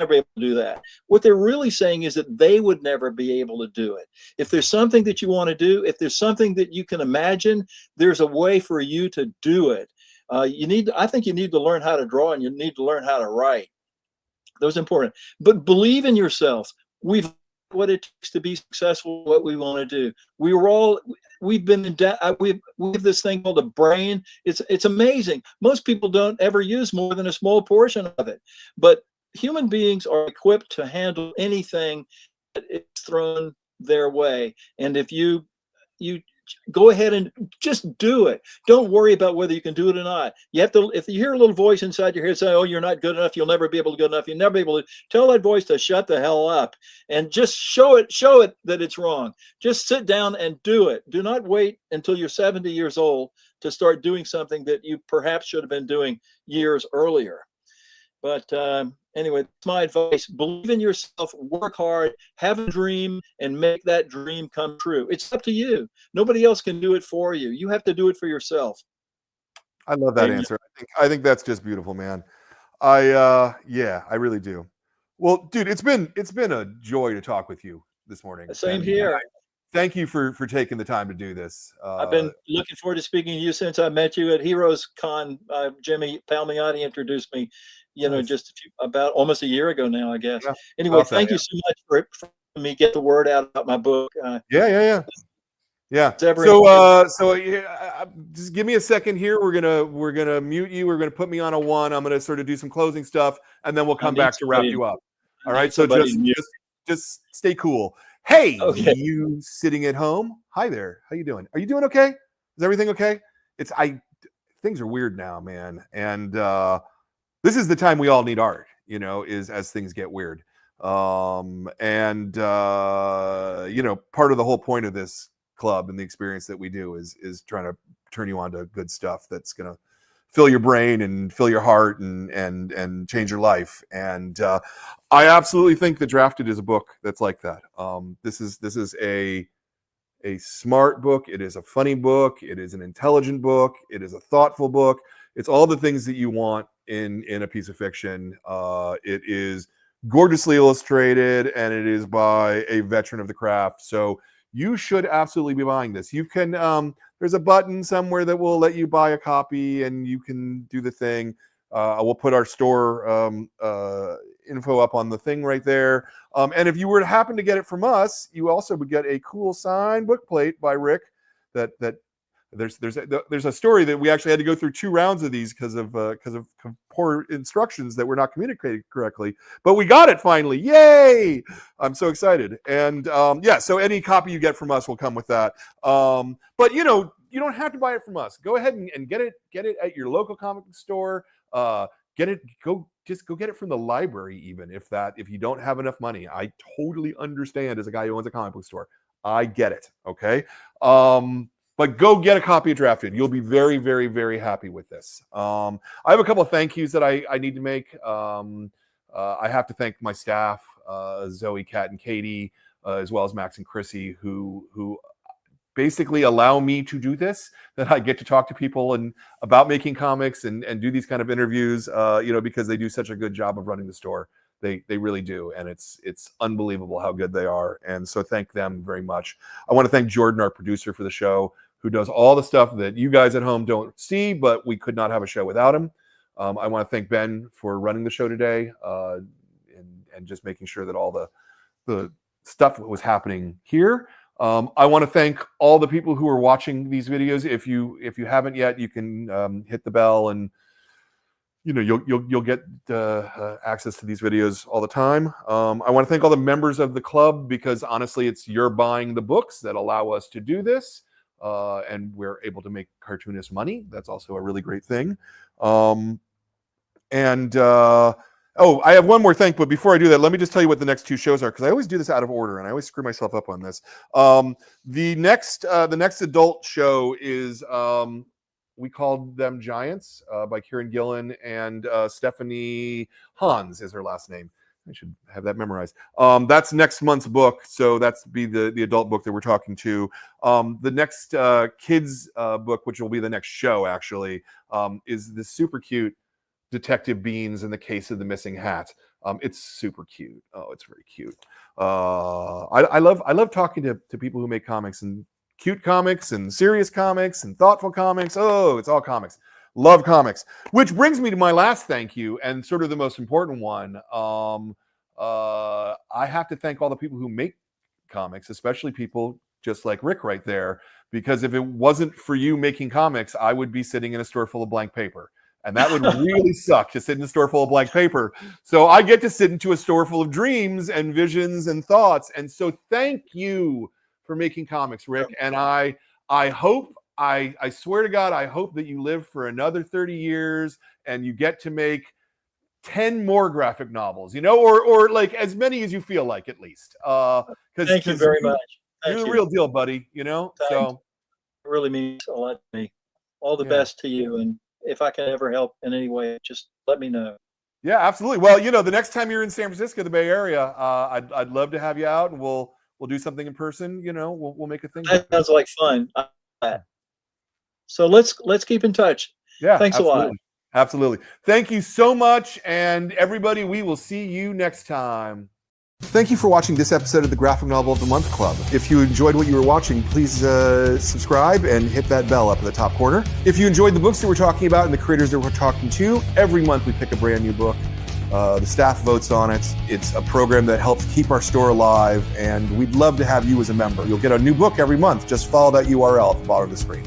[SPEAKER 2] able to do that, what they're really saying is that they would never be able to do it. If there's something that you want to do, if there's something that you can imagine, there's a way for you to do it. I think you need to learn how to draw and you need to learn how to write. Those are important. But believe in yourself. We've what it takes to be successful, what we want to do. We've been in we have this thing called a brain. It's amazing. Most people don't ever use more than a small portion of it. But human beings are equipped to handle anything that is thrown their way. And if you go ahead and just do it. Don't worry about whether you can do it or not. You have to, if you hear a little voice inside your head say, oh, you're not good enough, you'll never be able to good enough, you'll never be able to, tell that voice to shut the hell up and just show it that it's wrong. Just sit down and do it. Do not wait until you're 70 years old to start doing something that you perhaps should have been doing years earlier. But anyway, that's my advice. Believe in yourself, work hard, have a dream, and make that dream come true. It's up to you. Nobody else can do it for you. You have to do it for yourself.
[SPEAKER 1] I love that answer. I think that's just beautiful, man. Yeah, I really do. Well, dude, it's been a joy to talk with you this morning.
[SPEAKER 2] Same here.
[SPEAKER 1] Thank you for taking the time to do this.
[SPEAKER 2] I've been looking forward to speaking to you since I met you at Heroes Con. Jimmy Palmiotti introduced me,
[SPEAKER 1] Nice.
[SPEAKER 2] just about almost a year ago now, I guess.
[SPEAKER 1] Yeah,
[SPEAKER 2] anyway, thank you so much for me get the word out about my book.
[SPEAKER 1] Yeah. So just give me a second here. We're gonna mute you. We're gonna put me on a 1. I'm gonna sort of do some closing stuff, and then we'll come back to wrap you up. All right. So just stay cool. Hey,
[SPEAKER 2] okay.
[SPEAKER 1] You sitting at home? Hi there. How you doing? Are you doing okay? Is everything okay? Things are weird now, man. And this is the time we all need art, is as things get weird. Part of the whole point of this club and the experience that we do is trying to turn you on to good stuff that's gonna fill your brain and fill your heart and change your life. And I absolutely think that Drafted is a book that's like that. This is a smart book. It is a funny book. It is an intelligent book. It is a thoughtful book. It's all the things that you want in a piece of fiction. It is gorgeously illustrated, and it is by a veteran of the craft. So you should absolutely be buying this. You can, there's a button somewhere that will let you buy a copy, and you can do the thing. We'll put our store info up on the thing right there. And if you were to happen to get it from us, you also would get a cool signed book plate by Rick. That there's a story that we actually had to go through 2 rounds of these because of poor instructions that were not communicated correctly, but we got it finally. Yay! I'm so excited. And so any copy you get from us will come with that. But you don't have to buy it from us. Go ahead and get it at your local comic store. Go get it from the library, even if you don't have enough money. I totally understand as a guy who owns a comic book store. I get it. Okay. But go get a copy of Drafted. You'll be very, very, very happy with this. I have a couple of thank yous that I need to make. I have to thank my staff, Zoe, Kat, and Katie, as well as Max and Chrissy, who basically allow me to do this, that I get to talk to people and about making comics and do these kind of interviews, because they do such a good job of running the store. They really do, and it's unbelievable how good they are. And so thank them very much. I want to thank Jordan, our producer for the show, who does all the stuff that you guys at home don't see, but we could not have a show without him. I want to thank Ben for running the show today, and just making sure that all the stuff was happening here. I want to thank all the people who are watching these videos. If you haven't yet, you can hit the bell, and you'll get access to these videos all the time. I want to thank all the members of the club, because honestly, it's you're buying the books that allow us to do this, and we're able to make cartoonists money. That's also a really great thing. I have one more thing, but before I do that, let me just tell you what the next 2 shows are, because I always do this out of order, and I always screw myself up on this. The next adult show is We Called Them Giants by Kieran Gillen, and Stephanie Hans is her last name. I should have that memorized. That's next month's book, so that's be the adult book that we're talking to. The next kids book, which will be the next show actually, is the super cute Detective Beans in the Case of the Missing Hat. It's super cute. Oh, it's very cute. I love talking to people who make comics, and cute comics and serious comics and thoughtful comics. Oh, it's all comics. Love comics. Which brings me to my last thank you, and sort of the most important one. I have to thank all the people who make comics, especially people just like Rick right there, because if it wasn't for you making comics, I would be sitting in a store full of blank paper. And that would really suck, to sit in a store full of blank paper. So I get to sit into a store full of dreams and visions and thoughts. And so thank you for making comics, Rick. And I I hope, I swear to God, I hope that you live for another 30 years and you get to make 10 more graphic novels, or like as many as you feel like, at least.
[SPEAKER 2] Thank you very much.
[SPEAKER 1] You're
[SPEAKER 2] Thank
[SPEAKER 1] the
[SPEAKER 2] you.
[SPEAKER 1] real deal, buddy,
[SPEAKER 2] Thanks.
[SPEAKER 1] So
[SPEAKER 2] It really means a lot to me. All the
[SPEAKER 1] yeah.
[SPEAKER 2] best to you. And if I can ever help in any way, just let me know.
[SPEAKER 1] Yeah, absolutely. Well, the next time you're in San Francisco, the Bay Area, I'd love to have you out, and we'll do something in person. We'll make a thing.
[SPEAKER 2] That sounds like fun. So let's keep in touch.
[SPEAKER 1] Yeah,
[SPEAKER 2] Thanks
[SPEAKER 1] absolutely.
[SPEAKER 2] a lot.
[SPEAKER 1] Absolutely. Thank you so much, and everybody, we will see you next time. Thank you for watching this episode of the Graphic Novel of the Month Club. If you enjoyed what you were watching, please subscribe and hit that bell up in the top corner. If you enjoyed the books that we're talking about and the creators that we're talking to, every month we pick a brand new book. The staff votes on it. It's a program that helps keep our store alive, and we'd love to have you as a member. You'll get a new book every month. Just follow that URL at the bottom of the screen.